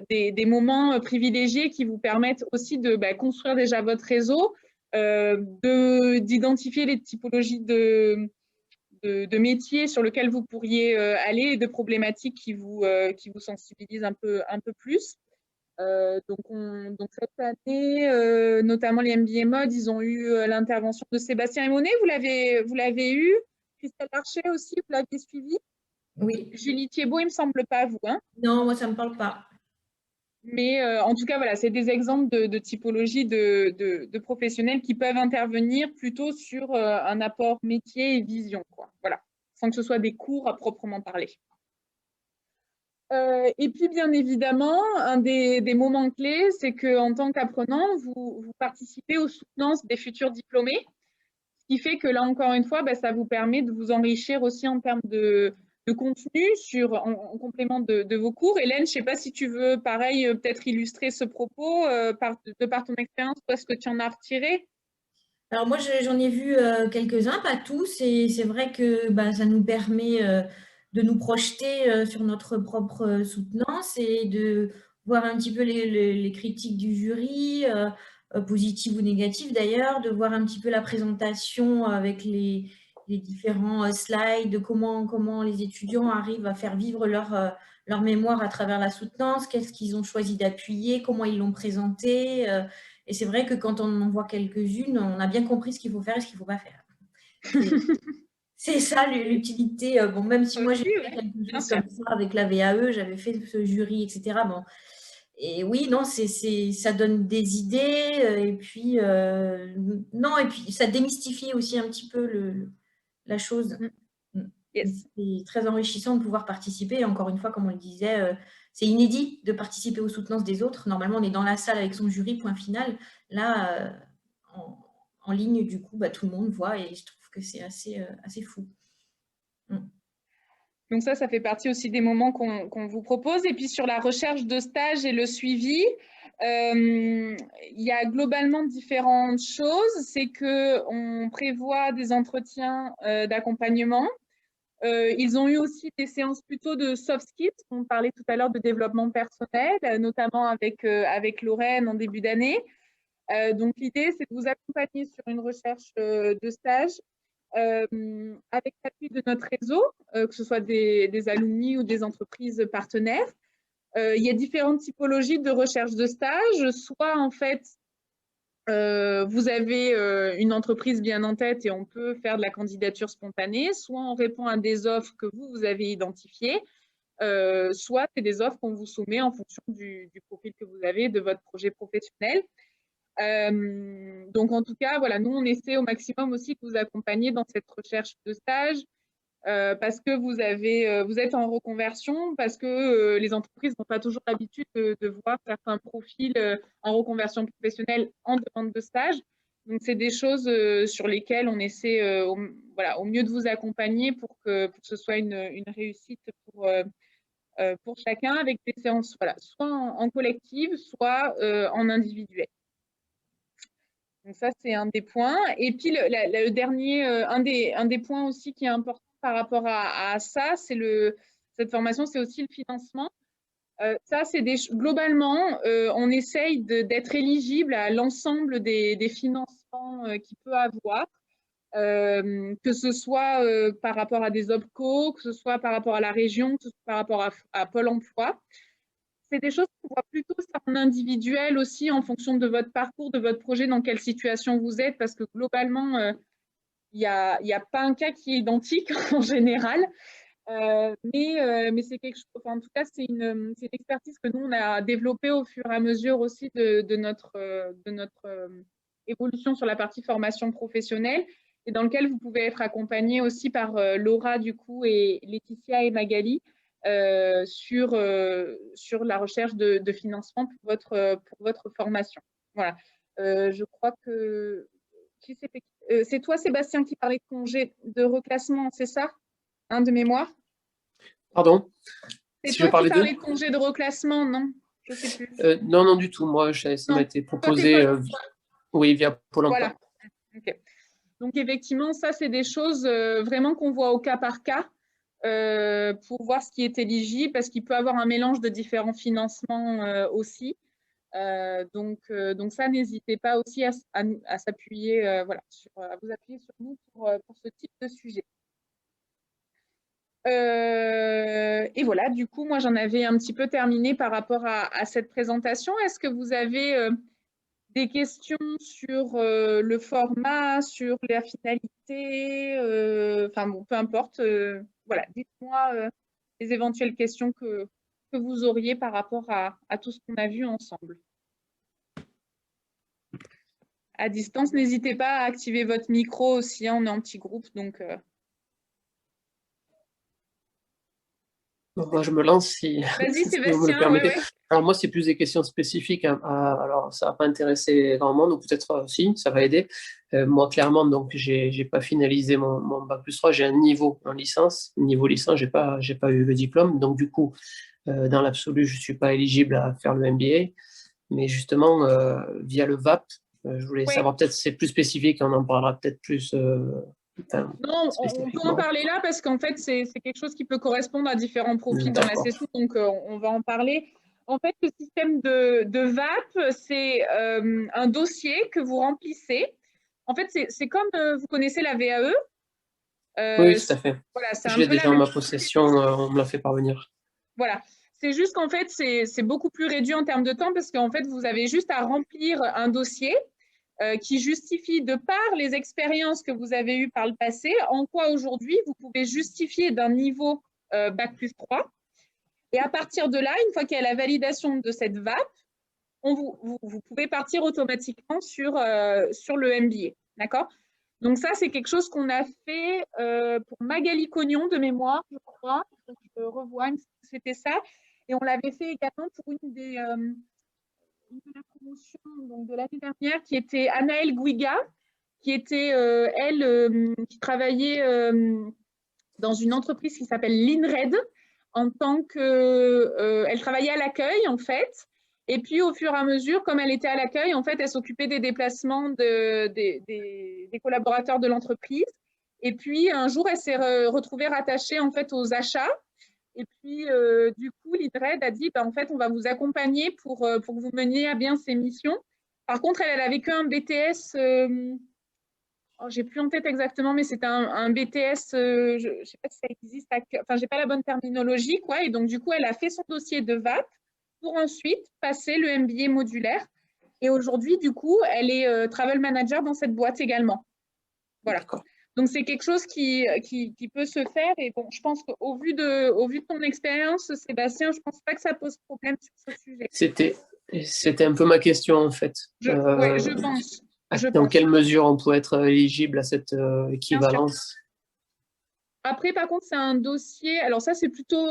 des moments privilégiés qui vous permettent aussi de construire déjà votre réseau, d'identifier les typologies de métiers sur lesquels vous pourriez aller et de problématiques qui vous sensibilisent un peu plus. Donc cette année, notamment les MBA Mode, ils ont eu l'intervention de Sébastien Emonet. Vous l'avez eu. Christelle Larcher aussi, vous l'aviez suivi.
Oui.
Julie Thiebaud, il ne me semble pas, vous. Hein?
Non, moi, ça ne me parle pas.
Mais en tout cas, voilà, c'est des exemples de typologie de professionnels qui peuvent intervenir plutôt sur un apport métier et vision, quoi. Voilà, sans que ce soit des cours à proprement parler. Et puis, bien évidemment, un des moments clés, c'est qu'en tant qu'apprenant, vous participez aux soutenances des futurs diplômés, ce qui fait que là, encore une fois, ça vous permet de vous enrichir aussi en termes de contenu en complément de vos cours. Hélène, je ne sais pas si tu veux, pareil, peut-être illustrer ce propos de par ton expérience, ou est-ce que tu en as retiré?
Alors moi, j'en ai vu quelques-uns, pas tous, et c'est vrai que ça nous permet de nous projeter sur notre propre soutenance et de voir un petit peu les critiques du jury, positives ou négatives d'ailleurs, de voir un petit peu la présentation avec les différents slides, de comment les étudiants arrivent à faire vivre leur mémoire à travers la soutenance, qu'est-ce qu'ils ont choisi d'appuyer, comment ils l'ont présenté. Et c'est vrai que quand on en voit quelques-unes, on a bien compris ce qu'il faut faire et ce qu'il ne faut pas faire. C'est ça l'utilité. Bon, même si moi j'ai fait quelque chose comme ça avec la VAE, j'avais fait ce jury, etc. Bon. Et oui, non, ça donne des idées. Et puis, non, et puis ça démystifie aussi un petit peu la chose.
Yes.
C'est très enrichissant de pouvoir participer. Et encore une fois, comme on le disait, c'est inédit de participer aux soutenances des autres. Normalement, on est dans la salle avec son jury, point final. Là, en ligne, du coup, tout le monde voit et je trouve que c'est assez fou.
Donc ça fait partie aussi des moments qu'on vous propose. Et puis sur la recherche de stage et le suivi, il y a globalement différentes choses. C'est qu'on prévoit des entretiens d'accompagnement. Ils ont eu aussi des séances plutôt de soft skills. On parlait tout à l'heure de développement personnel, notamment avec Lorraine en début d'année. Donc l'idée, c'est de vous accompagner sur une recherche de stage avec l'appui de notre réseau, que ce soit des alumni ou des entreprises partenaires. Il y a différentes typologies de recherche de stage. Soit en fait, vous avez une entreprise bien en tête et on peut faire de la candidature spontanée, soit on répond à des offres que vous avez identifiées, soit c'est des offres qu'on vous soumet en fonction du profil que vous avez, de votre projet professionnel. Donc en tout cas, voilà, nous on essaie au maximum aussi de vous accompagner dans cette recherche de stage parce que vous êtes en reconversion, parce que les entreprises n'ont pas toujours l'habitude de voir certains profils en reconversion professionnelle en demande de stage. Donc c'est des choses sur lesquelles on essaie au mieux de vous accompagner pour que ce soit une réussite pour chacun, avec des séances soit en collective, soit en individuel. Donc ça, c'est un des points. Et puis, le dernier, un des points aussi qui est important par rapport à ça, c'est cette formation, c'est aussi le financement. Ça, c'est globalement, on essaye d'être éligible à l'ensemble des financements qu'il peut avoir, que ce soit par rapport à des OPCO, que ce soit par rapport à la région, que ce soit par rapport à Pôle emploi. C'est des choses qu'on voit plutôt en individuel aussi, en fonction de votre parcours, de votre projet, dans quelle situation vous êtes, parce que globalement, il n'y a pas un cas qui est identique en général. Mais c'est quelque chose, en tout cas, c'est une expertise que nous, on a développée au fur et à mesure aussi de notre évolution sur la partie formation professionnelle, et dans lequel vous pouvez être accompagné aussi par Laura, du coup, et Laetitia et Magali, sur la recherche de financement pour votre formation. Voilà. Je crois que c'est toi, Sébastien, qui parlait de congé de reclassement, c'est ça, de mémoire?
Pardon?
C'est toi qui parlais de congé de reclassement, non? Je ne sais plus.
Non, du tout. Moi, ça m'a été proposé via Pôle emploi.
Voilà. Okay. Donc, effectivement, ça, c'est des choses vraiment qu'on voit au cas par cas pour voir ce qui est éligible, parce qu'il peut y avoir un mélange de différents financements aussi. Donc ça, n'hésitez pas aussi à s'appuyer, à vous appuyer sur nous pour ce type de sujet. Et voilà, du coup, moi, j'en avais un petit peu terminé par rapport à cette présentation. Est-ce que vous avez des questions sur le format, sur la finalité, enfin bon, peu importe. Voilà, dites-moi les éventuelles questions que que vous auriez par rapport à tout ce qu'on a vu ensemble. À distance, n'hésitez pas à activer votre micro aussi, hein, on est en petit groupe. Donc,
Moi, je me lance si,
vas-y,
si vous me le
Sébastien.
permettez.
Ouais.
Alors moi, c'est plus des questions spécifiques. Alors, ça va pas intéresser grand monde, ou peut-être si, ça va aider. Moi, clairement, donc, j'ai pas finalisé mon bac+3. J'ai un niveau en licence. Niveau licence, j'ai pas eu le diplôme. Donc, du coup, dans l'absolu, je suis pas éligible à faire le MBA. Mais justement, via le VAP, je voulais savoir, peut-être c'est plus spécifique, on en parlera peut-être plus.
Non, on peut en parler là parce qu'en fait, c'est quelque chose qui peut correspondre à différents profils dans la session, donc on va en parler. En fait, le système de VAP, c'est un dossier que vous remplissez. En fait, c'est comme vous connaissez la VAE.
Oui, tout à fait.
Voilà,
je l'ai déjà en ma possession, on me l'a fait parvenir.
Voilà. C'est juste qu'en fait, c'est beaucoup plus réduit en termes de temps parce qu'en fait, vous avez juste à remplir un dossier qui justifie, de par les expériences que vous avez eues par le passé, en quoi aujourd'hui vous pouvez justifier d'un niveau bac+3. Et à partir de là, une fois qu'il y a la validation de cette VAP, vous pouvez partir automatiquement sur le MBA. D'accord ? Donc ça, c'est quelque chose qu'on a fait pour Magali Cognon de mémoire, je crois. Donc, je revois, c'était ça. Et on l'avait fait également pour une de la promotion donc, de l'année dernière, qui était Anaëlle Guiga, qui était, qui travaillait dans une entreprise qui s'appelle l'INRED, en tant que... elle travaillait à l'accueil, en fait. Et puis, au fur et à mesure, comme elle était à l'accueil, en fait, elle s'occupait des déplacements des collaborateurs de l'entreprise. Et puis, un jour, elle s'est retrouvée rattachée, en fait, aux achats. Et puis, du coup, l'INRED a dit, en fait, on va vous accompagner pour que vous meniez à bien ces missions. Par contre, elle avait qu'un BTS, j'ai plus en tête exactement, mais c'était un BTS, je ne sais pas si ça existe, enfin, je n'ai pas la bonne terminologie, quoi. Et donc, du coup, elle a fait son dossier de VAP pour ensuite passer le MBA modulaire. Et aujourd'hui, du coup, elle est travel manager dans cette boîte également. Voilà. Donc, c'est quelque chose qui peut se faire. Et bon, je pense qu'au vu de ton expérience, Sébastien, je ne pense pas que ça pose problème sur ce sujet.
C'était un peu ma question, en fait.
Oui, je pense.
Dans quelle mesure on peut être éligible à cette équivalence?
Après, par contre, c'est un dossier. Alors ça, c'est plutôt...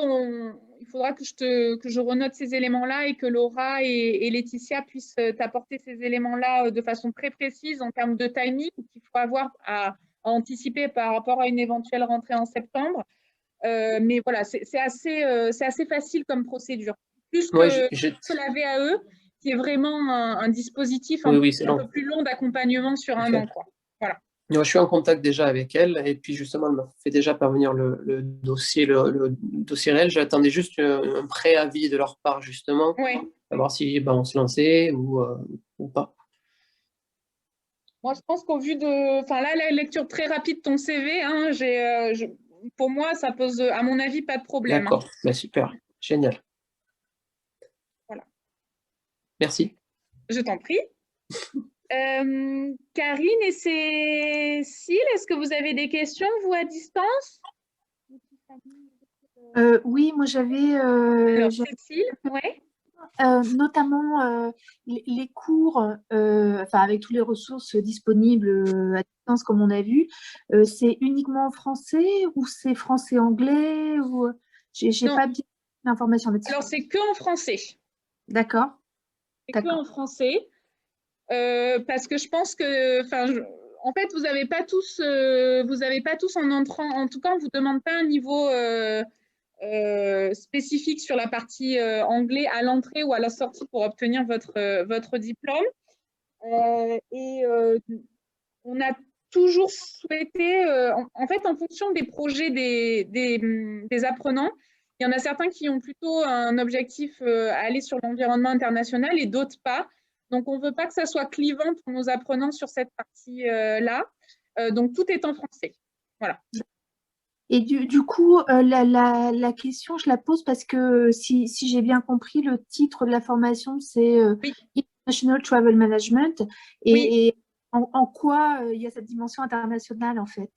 il faudra que je renote ces éléments-là et que Laura et Laetitia puissent t'apporter ces éléments-là de façon très précise en termes de timing qu'il faut avoir à anticiper par rapport à une éventuelle rentrée en septembre. Mais voilà, c'est assez facile comme procédure. Plus que la VAE, qui est vraiment un dispositif un peu plus long d'accompagnement sur un an, quoi. Voilà.
Je suis en contact déjà avec elle et puis justement, elle m'a fait déjà parvenir le dossier réel. J'attendais juste un préavis de leur part, justement, savoir si on se lançait ou pas.
Moi, je pense qu'au vu de... Enfin, là, la lecture très rapide de ton CV, hein, pour moi, ça pose, à mon avis, pas de problème.
D'accord, super, génial.
Voilà.
Merci.
Je t'en prie. Karine et Cécile, est-ce que vous avez des questions, vous, à distance?
Oui, moi j'avais...
Alors, Cécile, ouais.
Notamment les cours, avec toutes les ressources disponibles à distance, comme on a vu, c'est uniquement en français ou c'est français-anglais ou... J'ai pas bien l'information là-dessus.
Alors, c'est que en français.
D'accord.
C'est que en français. Parce que je pense que, en fait, vous n'avez pas tous en entrant, en tout cas, on ne vous demande pas un niveau spécifique sur la partie anglais à l'entrée ou à la sortie pour obtenir votre diplôme. On a toujours souhaité, en fait, en fonction des projets des apprenants, il y en a certains qui ont plutôt un objectif à aller sur l'environnement international et d'autres pas. Donc, on ne veut pas que ça soit clivant pour nos apprenants sur cette partie-là. Donc, tout est en français. Voilà.
Et du coup, la question, je la pose parce que si j'ai bien compris, le titre de la formation, c'est International Travel Management. Et en quoi il y a cette dimension internationale, en fait?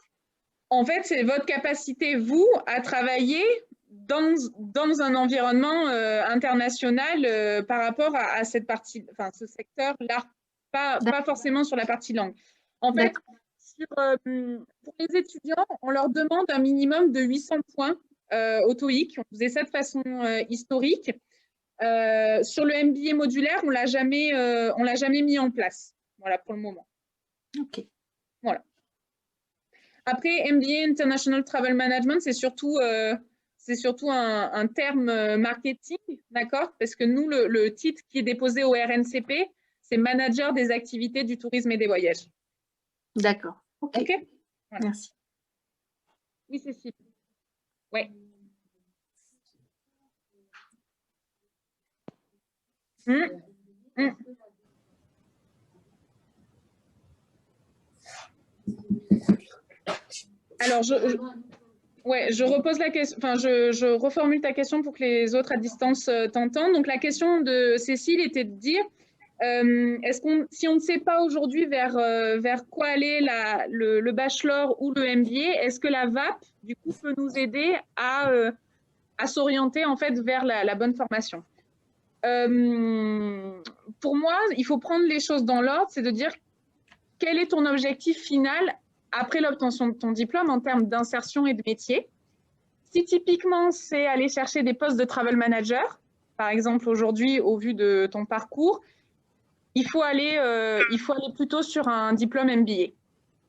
En fait, c'est votre capacité, vous, à travailler dans un environnement international par rapport à cette partie, enfin ce secteur-là, pas forcément sur la partie langue. En fait, pour les étudiants, on leur demande un minimum de 800 points au TOEIC. On faisait ça de façon historique. Sur le MBA modulaire, on l'a jamais mis en place. Voilà pour le moment.
Ok.
Voilà. Après, MBA International Travel Management, c'est surtout un terme marketing, d'accord? Parce que nous, le titre qui est déposé au RNCP, c'est Manager des activités du tourisme et des voyages.
D'accord. Ok.
Okay, voilà.
Merci.
Oui, Cécile. Ouais. Alors, je repose la question, enfin, je reformule ta question pour que les autres à distance t'entendent. Donc, la question de Cécile était de dire, si on ne sait pas aujourd'hui vers quoi aller le bachelor ou le MBA, est-ce que la VAP, du coup, peut nous aider à s'orienter, en fait, vers la bonne formation? Pour moi, il faut prendre les choses dans l'ordre, c'est de dire quel est ton objectif final après l'obtention de ton diplôme en termes d'insertion et de métier. Si typiquement, c'est aller chercher des postes de travel manager, par exemple aujourd'hui, au vu de ton parcours, il faut aller plutôt sur un diplôme MBA.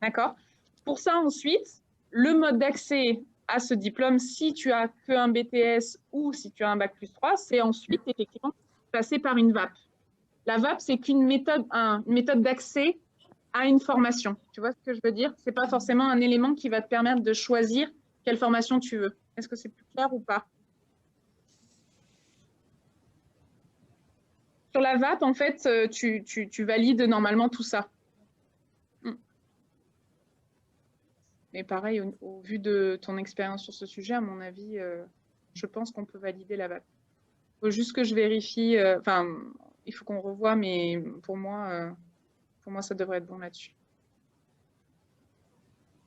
D'accord? Pour ça, ensuite, le mode d'accès à ce diplôme, si tu as qu'un BTS ou si tu as un Bac+3, c'est ensuite effectivement passer par une VAP. La VAP, c'est qu'une méthode d'accès à une formation. Tu vois ce que je veux dire? Ce n'est pas forcément un élément qui va te permettre de choisir quelle formation tu veux. Est-ce que c'est plus clair ou pas? Sur la VAP, en fait, tu valides normalement tout ça. Mais pareil, au vu de ton expérience sur ce sujet, à mon avis, je pense qu'on peut valider la VAP. Il faut juste que je vérifie. Enfin, il faut qu'on revoie, mais pour moi, ça devrait être bon là-dessus.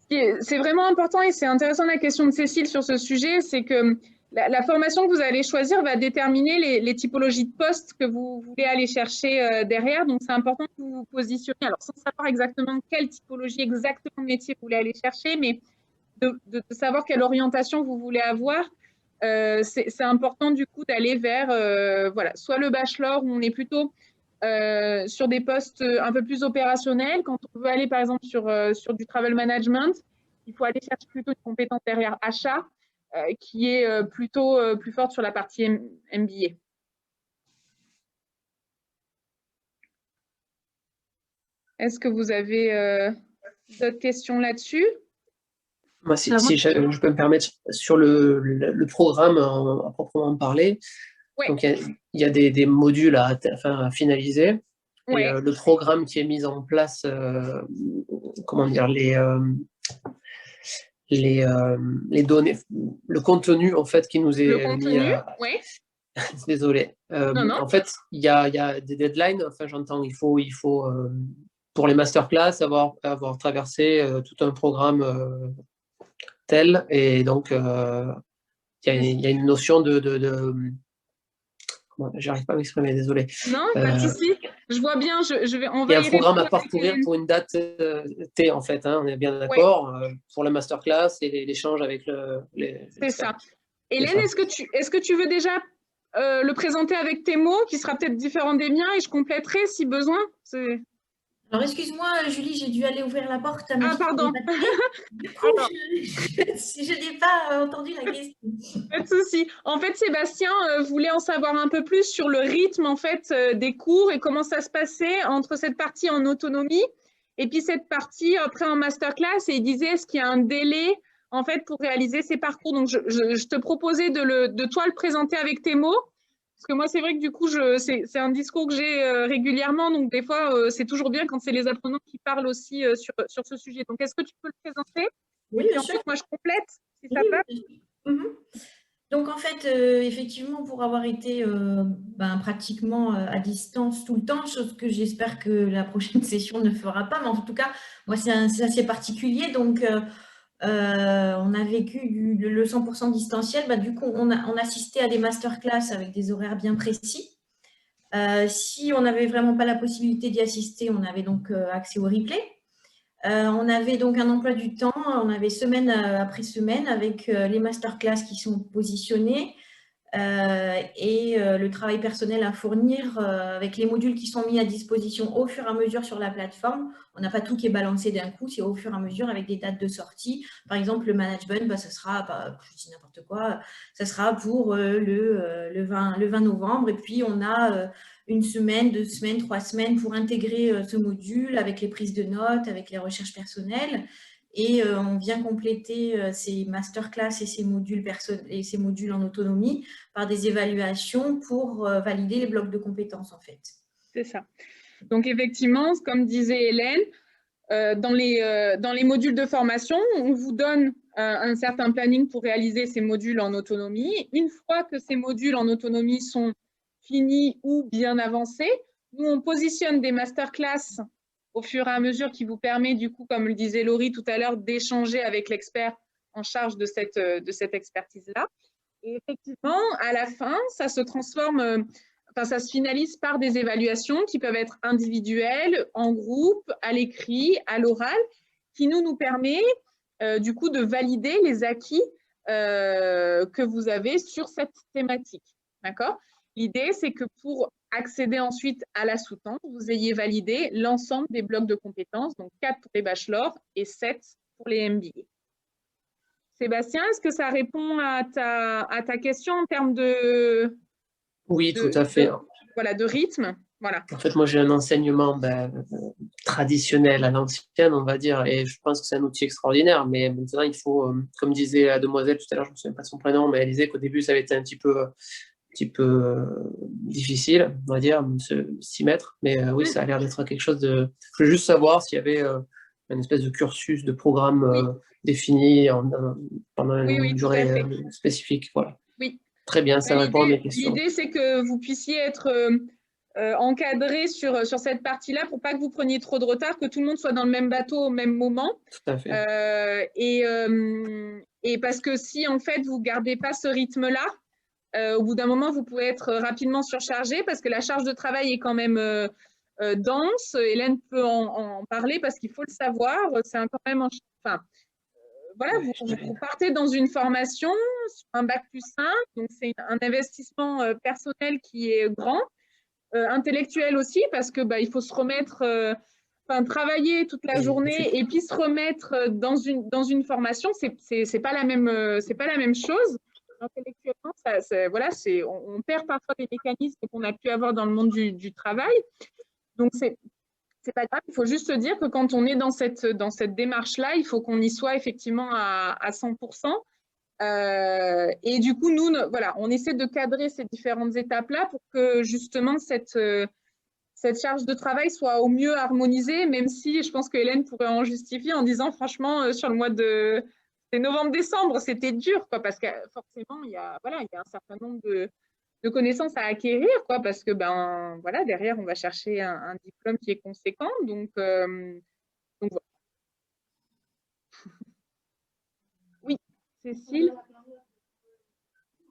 C'est vraiment important et c'est intéressant la question de Cécile sur ce sujet, c'est que la formation que vous allez choisir va déterminer les typologies de postes que vous voulez aller chercher derrière. Donc, c'est important que vous vous positionnez, alors sans savoir exactement quelle typologie exactement de métier vous voulez aller chercher, mais de savoir quelle orientation vous voulez avoir. C'est important du coup d'aller vers voilà, soit le bachelor où on est plutôt sur des postes un peu plus opérationnels. Quand on veut aller par exemple sur du travel management, il faut aller chercher plutôt une compétence derrière achat qui est plutôt plus forte sur la partie MBA. Est-ce que vous avez d'autres questions là-dessus?
Moi, si je peux me permettre, sur le programme à proprement parler, ouais. Donc il y a des modules à finaliser. Ouais. Et le programme qui est mis en place, comment dire, les données, le contenu en fait qui nous est mis à...
Oui.
Désolé. Non. En fait, il y a des deadlines. Enfin, j'entends, il faut pour les masterclass avoir traversé tout un programme tel, et donc il y a une notion de j'arrive pas à m'exprimer, désolé.
Non, pas de souci. Je vois bien. On va
il y a un programme à parcourir pour une date T, en fait. Hein, on est bien d'accord, pour la masterclass et l'échange avec
C'est ça. Hélène, est-ce que tu veux déjà le présenter avec tes mots, qui sera peut-être différent des miens, et je compléterai si besoin.
Alors, excuse-moi, Julie, j'ai dû aller ouvrir la porte.
Ah, pardon.
Du coup, je n'ai pas entendu la question.
Pas de souci. En fait, Sébastien voulait en savoir un peu plus sur le rythme en fait, des cours et comment ça se passait entre cette partie en autonomie et puis cette partie après en masterclass. Et il disait, est-ce qu'il y a un délai en fait, pour réaliser ces parcours? Donc, je te proposais de toi le présenter avec tes mots. Parce que moi, c'est vrai que du coup, c'est un discours que j'ai régulièrement. Donc, des fois, c'est toujours bien quand c'est les apprenants qui parlent aussi sur ce sujet. Donc, est-ce que tu peux le présenter?
Oui,
bien sûr. Moi, je complète, si ça peut.
Donc, en fait, effectivement, pour avoir été pratiquement à distance tout le temps, chose que j'espère que la prochaine session ne fera pas, mais en tout cas, moi, c'est assez particulier. Donc, on a vécu le 100% distanciel. Bah, du coup, on assistait à des masterclass avec des horaires bien précis. Si on n'avait vraiment pas la possibilité d'y assister, on avait donc accès au replay. On avait donc un emploi du temps, on avait semaine après semaine avec les masterclass qui sont positionnés et le travail personnel à fournir avec les modules qui sont mis à disposition au fur et à mesure sur la plateforme. On n'a pas tout qui est balancé d'un coup, c'est au fur et à mesure avec des dates de sortie. Par exemple, le management, bah, ça sera, je dis n'importe quoi, ça sera pour le 20 novembre. Et puis, on a une semaine, 2 semaines, 3 semaines pour intégrer ce module avec les prises de notes, avec les recherches personnelles. Et on vient compléter ces masterclass et ces modules en autonomie par des évaluations pour valider les blocs de compétences, en fait.
C'est ça. Donc, effectivement, comme disait Hélène, dans les modules de formation, on vous donne un certain planning pour réaliser ces modules en autonomie. Une fois que ces modules en autonomie sont finis ou bien avancés, nous, on positionne des masterclass au fur et à mesure qui vous permet, du coup, comme le disait Laurie tout à l'heure, d'échanger avec l'expert en charge de cette expertise-là. Et effectivement, à la fin, ça se transforme, ça se finalise par des évaluations qui peuvent être individuelles, en groupe, à l'écrit, à l'oral, qui nous permet, du coup, de valider les acquis que vous avez sur cette thématique. D'accord ? L'idée, c'est que pour accéder ensuite à la sous-tente, vous ayez validé l'ensemble des blocs de compétences, donc 4 pour les bachelors et 7 pour les MBA. Sébastien, est-ce que ça répond à ta question en termes de…
Oui, tout à fait.
De rythme. Voilà.
En fait, moi, j'ai un enseignement traditionnel à l'ancienne, on va dire, et je pense que c'est un outil extraordinaire. Mais maintenant, il faut, comme disait la demoiselle tout à l'heure, je ne me souviens pas de son prénom, mais elle disait qu'au début, ça avait été un petit peu difficile, on va dire, s'y mettre. Mais oui, ça a l'air d'être quelque chose de… Je veux juste savoir s'il y avait une espèce de cursus, de programme défini pendant une durée spécifique. Voilà.
Oui.
Très bien, ça répond à mes questions.
L'idée, c'est que vous puissiez être encadré sur cette partie-là pour pas que vous preniez trop de retard, que tout le monde soit dans le même bateau au même moment.
Tout à fait.
Et parce que si, en fait, vous ne gardez pas ce rythme-là, au bout d'un moment, vous pouvez être rapidement surchargé parce que la charge de travail est quand même dense. Hélène peut en parler parce qu'il faut le savoir. C'est quand même… voilà, vous partez dans une formation, sur un bac plus 5, donc c'est un investissement personnel qui est grand, intellectuel aussi, parce que il faut se remettre, travailler toute la journée et puis se remettre dans une formation, c'est pas la même chose. Intellectuellement, on perd parfois des mécanismes qu'on a pu avoir dans le monde du travail. Donc, c'est pas grave, il faut juste se dire que quand on est dans cette démarche-là, il faut qu'on y soit effectivement à 100%. Et du coup, nous, on essaie de cadrer ces différentes étapes-là pour que justement cette charge de travail soit au mieux harmonisée, même si je pense que Hélène pourrait en justifier en disant franchement, sur le mois de novembre-décembre, c'était dur, quoi, parce que forcément, il y a un certain nombre de connaissances à acquérir, quoi, parce que derrière, on va chercher un diplôme qui est conséquent. Donc voilà. Oui, Cécile.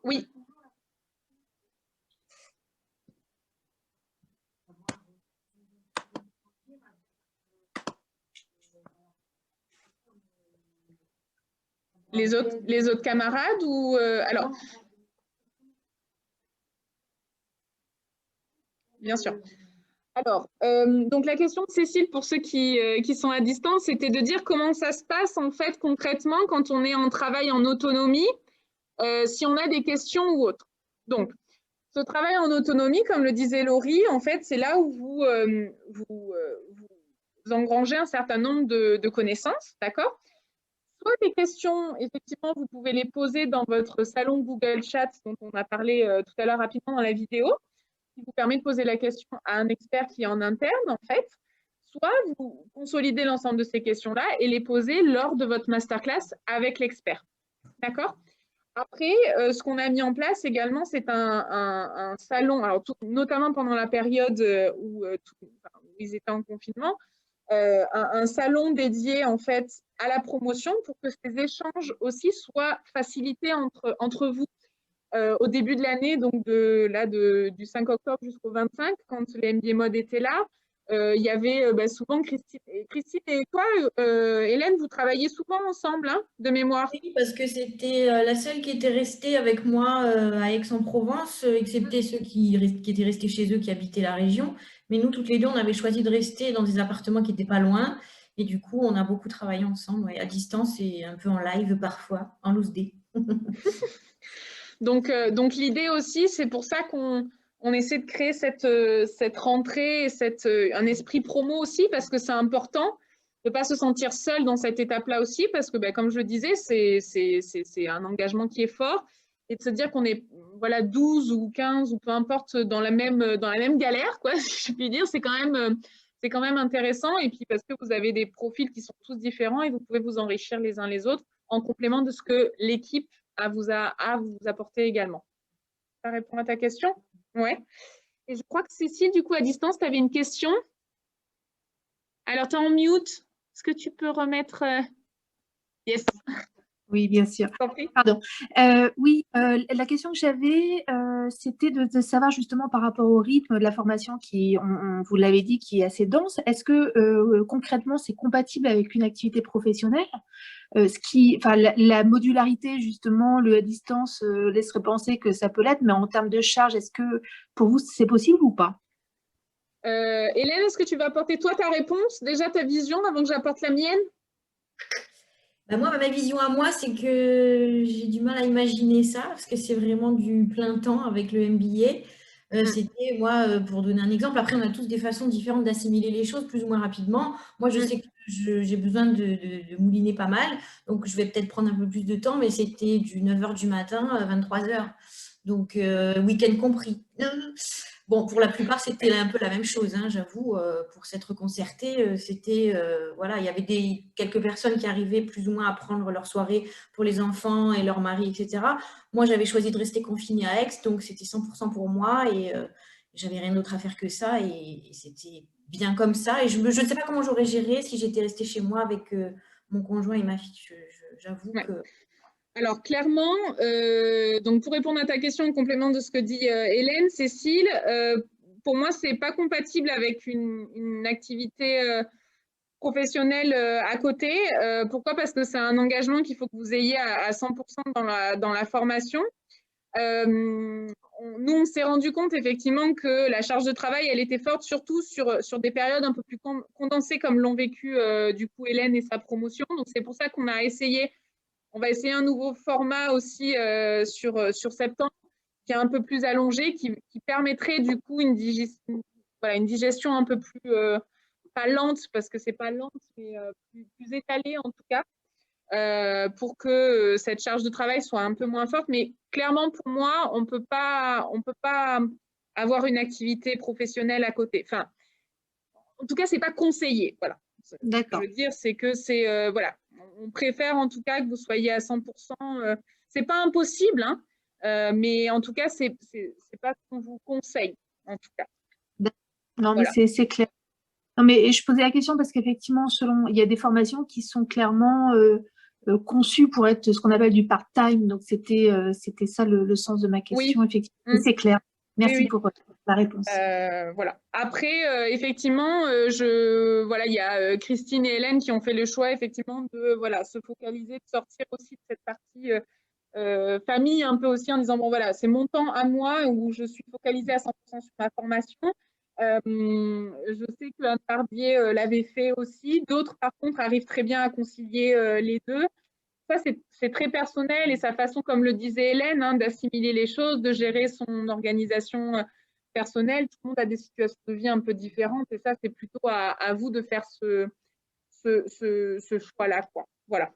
Oui. Les autres camarades ou alors. Bien sûr. Alors, donc la question de Cécile, pour ceux qui sont à distance, c'était de dire comment ça se passe en fait concrètement quand on est en travail en autonomie, si on a des questions ou autres. Donc, ce travail en autonomie, comme le disait Laurie, en fait, c'est là où vous engrangez un certain nombre de connaissances, d'accord ? Soit des questions, effectivement, vous pouvez les poser dans votre salon Google Chat, dont on a parlé tout à l'heure rapidement dans la vidéo, qui vous permet de poser la question à un expert qui est en interne, en fait. Soit vous consolidez l'ensemble de ces questions-là et les posez lors de votre masterclass avec l'expert. D'accord ? Après, ce qu'on a mis en place également, c'est un salon, alors notamment pendant la période où ils étaient en confinement, un salon dédié en fait à la promotion pour que ces échanges aussi soient facilités entre vous. Au début de l'année, donc du 5 octobre jusqu'au 25, quand les MBA Mode étaient là, il y avait souvent Christine. Christine et toi, Hélène, vous travaillez souvent ensemble, hein, de mémoire.
Oui, parce que c'était la seule qui était restée avec moi à Aix-en-Provence, excepté ceux qui étaient restés chez eux, qui habitaient la région. Mais nous, toutes les deux, on avait choisi de rester dans des appartements qui n'étaient pas loin. Et du coup, on a beaucoup travaillé ensemble, ouais, à distance et un peu en live parfois, en loose day.
Donc l'idée aussi, c'est pour ça qu'on essaie de créer cette rentrée, un esprit promo aussi, parce que c'est important de ne pas se sentir seul dans cette étape-là aussi, parce que comme je le disais, c'est un engagement qui est fort, et de se dire qu'on est 12 ou 15 ou peu importe dans la même galère, quoi, si je puis dire, c'est quand même intéressant, et puis parce que vous avez des profils qui sont tous différents et vous pouvez vous enrichir les uns les autres en complément de ce que l'équipe à vous apporter également. Ça répond à ta question? Ouais. Et je crois que Cécile, du coup, à distance, tu avais une question. Alors, tu es en mute. Est-ce que tu peux remettre… Yes.
Oui, bien sûr. Pardon. Oui, la question que j'avais, c'était de savoir justement par rapport au rythme de la formation qui, vous l'avez dit, qui est assez dense. Est-ce que concrètement, c'est compatible avec une activité professionnelle? La modularité, justement, le à distance laisserait penser que ça peut l'être, mais en termes de charge, est-ce que pour vous, c'est possible ou pas?
Hélène, est-ce que tu vas apporter toi ta réponse, déjà ta vision, avant que j'apporte la mienne?
Moi, ma vision à moi, c'est que j'ai du mal à imaginer ça, parce que c'est vraiment du plein temps avec le MBA. C'était, moi, pour donner un exemple, après, on a tous des façons différentes d'assimiler les choses, plus ou moins rapidement. Moi, je sais que j'ai besoin de mouliner pas mal, donc je vais peut-être prendre un peu plus de temps, mais c'était du 9h du matin à 23h, donc week-end compris. Bon, pour la plupart, c'était un peu la même chose, hein, j'avoue. Pour s'être concerté, c'était, voilà, il y avait quelques personnes qui arrivaient plus ou moins à prendre leur soirée pour les enfants et leur mari, etc. Moi, j'avais choisi de rester confinée à Aix, donc c'était 100% pour moi et j'avais rien d'autre à faire que ça et c'était bien comme ça. Et je ne sais pas comment j'aurais géré si j'étais restée chez moi avec mon conjoint et ma fille. J'avoue que…
Alors, clairement, donc pour répondre à ta question en complément de ce que dit Hélène, Cécile, pour moi, ce n'est pas compatible avec une activité professionnelle à côté. Pourquoi? Parce que c'est un engagement qu'il faut que vous ayez à 100% dans la formation. Nous, on s'est rendu compte effectivement que la charge de travail, elle était forte, surtout sur des périodes un peu plus condensées comme l'ont vécu du coup Hélène et sa promotion. Donc, c'est pour ça qu'on a essayé… On va essayer un nouveau format aussi sur septembre, qui est un peu plus allongé, qui permettrait du coup une digestion un peu plus, pas lente, parce que c'est pas lente, mais plus étalée en tout cas, pour que cette charge de travail soit un peu moins forte. Mais clairement, pour moi, on peut pas avoir une activité professionnelle à côté. Enfin, en tout cas, c'est pas conseillé. Voilà.
D'accord.
Ce que je veux dire, c'est que c'est voilà. On préfère en tout cas que vous soyez à 100%. C'est pas impossible, hein, mais en tout cas, c'est pas ce qu'on vous conseille, en tout cas.
Non, mais voilà. C'est clair. Non, mais je posais la question parce qu'effectivement, il y a des formations qui sont clairement conçues pour être ce qu'on appelle du part-time. Donc, c'était ça le sens de ma question. Oui. Effectivement, c'est clair. Merci pour la réponse.
Voilà. Après, effectivement, il y a Christine et Hélène qui ont fait le choix, effectivement, de se focaliser, de sortir aussi de cette partie famille un peu aussi en disant, bon, voilà, c'est mon temps à moi où je suis focalisée à 100% sur ma formation. Je sais que Anne Barbier l'avait fait aussi. D'autres, par contre, arrivent très bien à concilier les deux. Ça, c'est très personnel et sa façon, comme le disait Hélène, hein, d'assimiler les choses, de gérer son organisation personnelle. Tout le monde a des situations de vie un peu différentes et ça, c'est plutôt à vous de faire ce choix-là, quoi. Voilà.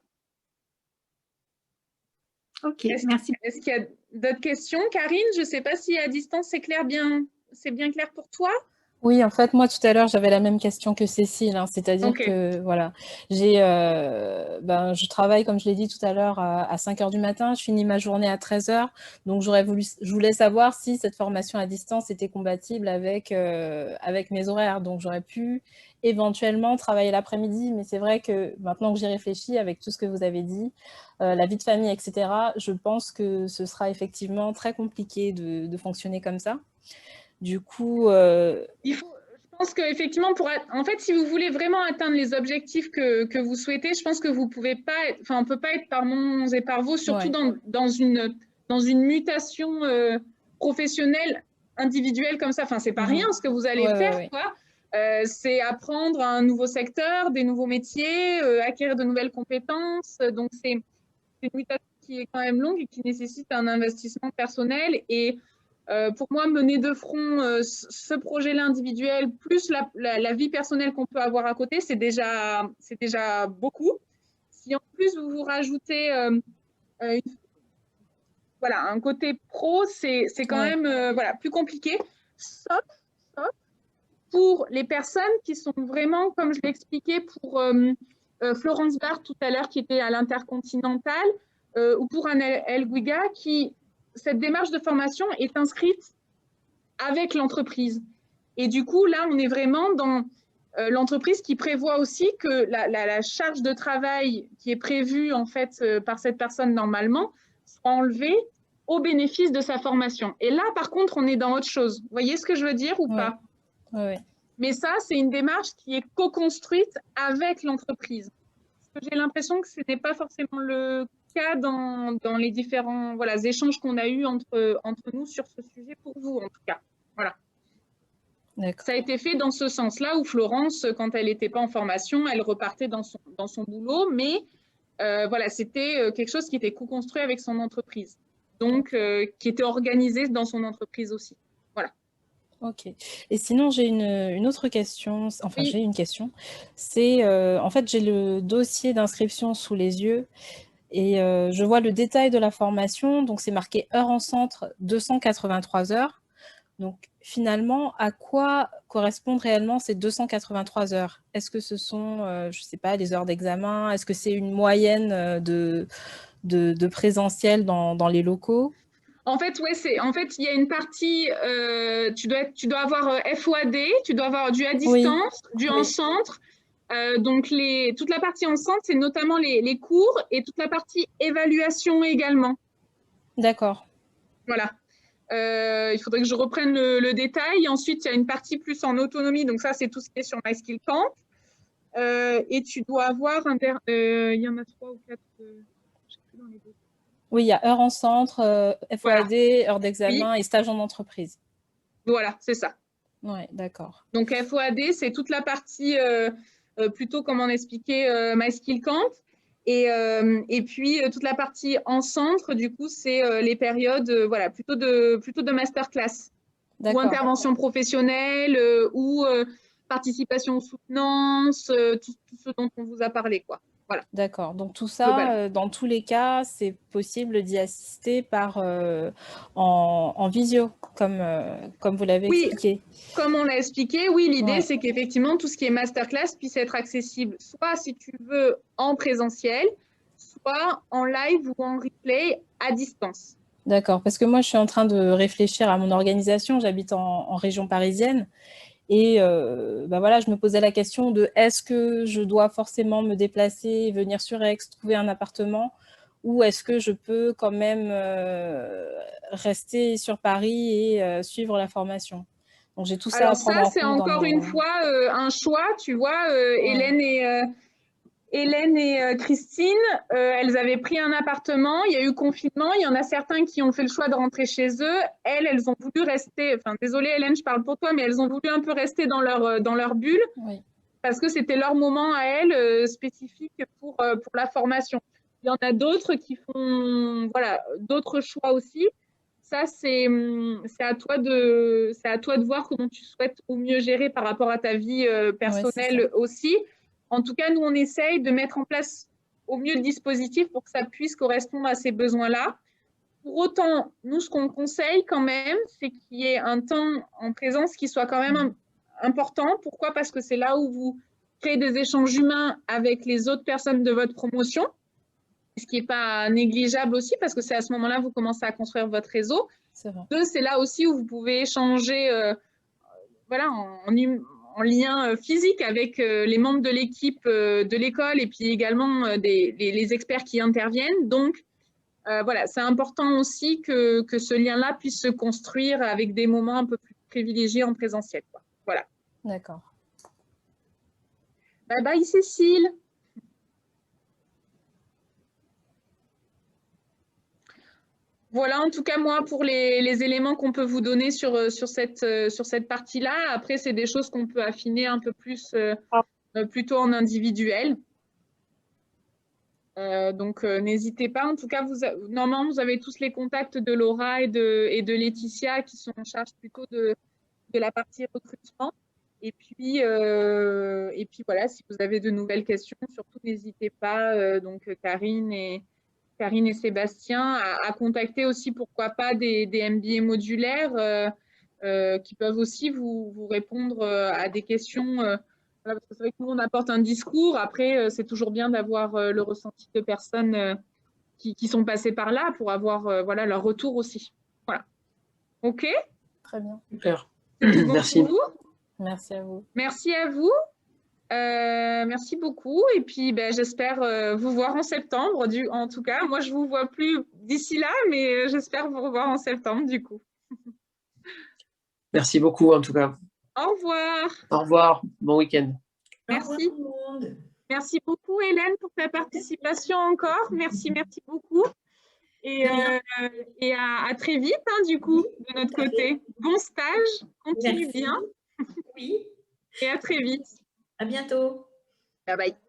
Ok, merci.
Est-ce qu'il y a d'autres questions? Karine, je ne sais pas si à distance, c'est bien clair pour toi?
Oui, en fait, moi, tout à l'heure, j'avais la même question que Cécile, hein, c'est-à-dire
Ok.
que, voilà, je travaille, comme je l'ai dit tout à l'heure, à 5 heures du matin, je finis ma journée à 13 heures, donc je voulais savoir si cette formation à distance était compatible avec mes horaires, donc j'aurais pu éventuellement travailler l'après-midi, mais c'est vrai que maintenant que j'y réfléchis, avec tout ce que vous avez dit, la vie de famille, etc., je pense que ce sera effectivement très compliqué de fonctionner comme ça. Du coup,
Je pense qu'effectivement, en fait, si vous voulez vraiment atteindre les objectifs que vous souhaitez, je pense que vous pouvez pas, on ne peut pas être par mon et par vous, surtout
ouais.
dans une mutation professionnelle individuelle comme ça. Enfin, c'est pas rien ce que vous allez faire,
Ouais.
quoi. C'est apprendre un nouveau secteur, des nouveaux métiers, acquérir de nouvelles compétences. Donc, c'est une mutation qui est quand même longue et qui nécessite un investissement personnel. Et pour moi, mener de front ce projet-là individuel, plus la vie personnelle qu'on peut avoir à côté, c'est déjà beaucoup. Si en plus vous rajoutez voilà, un côté pro, c'est quand même voilà, plus compliqué, sauf pour les personnes qui sont vraiment, comme je l'ai expliqué pour Florence Barthes tout à l'heure, qui était à l'Intercontinental, ou pour Anne El Guiga, cette démarche de formation est inscrite avec l'entreprise. Et du coup, là, on est vraiment dans l'entreprise qui prévoit aussi que la charge de travail qui est prévue en fait par cette personne normalement soit enlevée au bénéfice de sa formation. Et là, par contre, on est dans autre chose. Vous voyez ce que je veux dire ou pas?
Oui.
Mais ça, c'est une démarche qui est co-construite avec l'entreprise. J'ai l'impression que ce n'est pas forcément le cas dans les différents échanges qu'on a eus entre nous sur ce sujet, pour vous en tout cas. Voilà. Ça a été fait dans ce sens-là où Florence, quand elle n'était pas en formation, elle repartait dans son boulot, mais voilà, c'était quelque chose qui était co-construit avec son entreprise, donc qui était organisé dans son entreprise aussi. Voilà.
Ok. Et sinon, j'ai une autre question. Enfin,
oui.
J'ai une question. C'est, en fait, j'ai le dossier d'inscription sous les yeux et je vois le détail de la formation. Donc, c'est marqué heures en centre, 283 heures. Donc, finalement, à quoi correspondent réellement ces 283 heures? Est-ce que ce sont, je ne sais pas, des heures d'examen? Est-ce que c'est une moyenne de présentiel dans les locaux?
En fait, ouais, il y a une partie, tu dois avoir FOAD, tu dois avoir du à distance, du en centre. Donc, toute la partie en centre, c'est notamment les cours et toute la partie évaluation également.
D'accord.
Voilà. Il faudrait que je reprenne le détail. Ensuite, il y a une partie plus en autonomie. Donc, ça, c'est tout ce qui est sur MySkillCamp. Et tu dois avoir il y en a 3 ou 4. Je ne sais plus dans les deux.
Oui, il y a heures en centre, FOAD, voilà. Heures d'examen et stage en entreprise.
Voilà, c'est ça.
Oui, d'accord.
Donc, FOAD, c'est toute la partie plutôt, comme on expliquait, MySkillCamp. Et puis, toute la partie en centre, du coup, c'est les périodes voilà, plutôt de masterclass ou intervention professionnelle ou participation aux soutenances, tout ce dont on vous a parlé, quoi. Voilà.
D'accord. Donc, tout ça, dans tous les cas, c'est possible d'y assister en visio, comme vous l'avez expliqué.
Comme on l'a expliqué, oui, l'idée, c'est qu'effectivement, tout ce qui est masterclass puisse être accessible, soit si tu veux en présentiel, soit en live ou en replay à distance.
D'accord, parce que moi, je suis en train de réfléchir à mon organisation. J'habite en région parisienne. Et voilà, je me posais la question de est-ce que je dois forcément me déplacer, venir sur Aix, trouver un appartement, ou est-ce que je peux quand même rester sur Paris et suivre la formation? Donc, j'ai tout ça à prendre en compte.
C'est encore une fois un choix, tu vois. Hélène et Christine, elles avaient pris un appartement, il y a eu confinement, il y en a certains qui ont fait le choix de rentrer chez eux. Elles ont voulu rester, enfin désolée Hélène, je parle pour toi, mais elles ont voulu un peu rester dans leur bulle parce que c'était leur moment à elles spécifique pour la formation. Il y en a d'autres qui font d'autres choix aussi. Ça, c'est à toi de voir comment tu souhaites au mieux gérer par rapport à ta vie personnelle aussi. En tout cas, nous, on essaye de mettre en place au mieux le dispositif pour que ça puisse correspondre à ces besoins-là. Pour autant, nous, ce qu'on conseille quand même, c'est qu'il y ait un temps en présence qui soit quand même important. Pourquoi? Parce que c'est là où vous créez des échanges humains avec les autres personnes de votre promotion, ce qui n'est pas négligeable aussi, parce que c'est à ce moment-là que vous commencez à construire votre réseau.
C'est vrai.
Deux, c'est là aussi où vous pouvez échanger voilà, en lien physique avec les membres de l'équipe de l'école et puis également les experts qui interviennent. Donc, voilà, c'est important aussi que ce lien-là puisse se construire avec des moments un peu plus privilégiés en présentiel, quoi. Voilà.
D'accord.
Bye bye Cécile. Voilà, en tout cas, moi, pour les éléments qu'on peut vous donner sur cette partie-là. Après, c'est des choses qu'on peut affiner un peu plus plutôt en individuel. Donc, n'hésitez pas. En tout cas, normalement, vous avez tous les contacts de Laura et de Laetitia qui sont en charge plutôt de la partie recrutement. Et puis voilà, si vous avez de nouvelles questions, surtout n'hésitez pas, donc Karine et Sébastien, à contacter aussi, pourquoi pas, des MBA modulaires qui peuvent aussi vous répondre à des questions. Voilà, parce que c'est vrai que nous, on apporte un discours. Après, c'est toujours bien d'avoir le ressenti de personnes qui sont passées par là pour avoir voilà, leur retour aussi. Voilà. OK?
Très bien.
Super.
Bon,
Merci.
Merci à vous.
Merci à vous. Merci beaucoup. Et puis, j'espère vous voir en septembre. En tout cas, moi, je ne vous vois plus d'ici là, mais j'espère vous revoir en septembre, du coup.
Merci beaucoup, en tout cas.
Au revoir.
Au revoir. Bon week-end.
Merci. Merci beaucoup, Hélène, pour ta participation encore. Merci beaucoup. Et à très vite, hein, du coup, de notre côté. Bon stage. Continue bien.
Oui.
Et à très vite.
À bientôt.
Bye bye.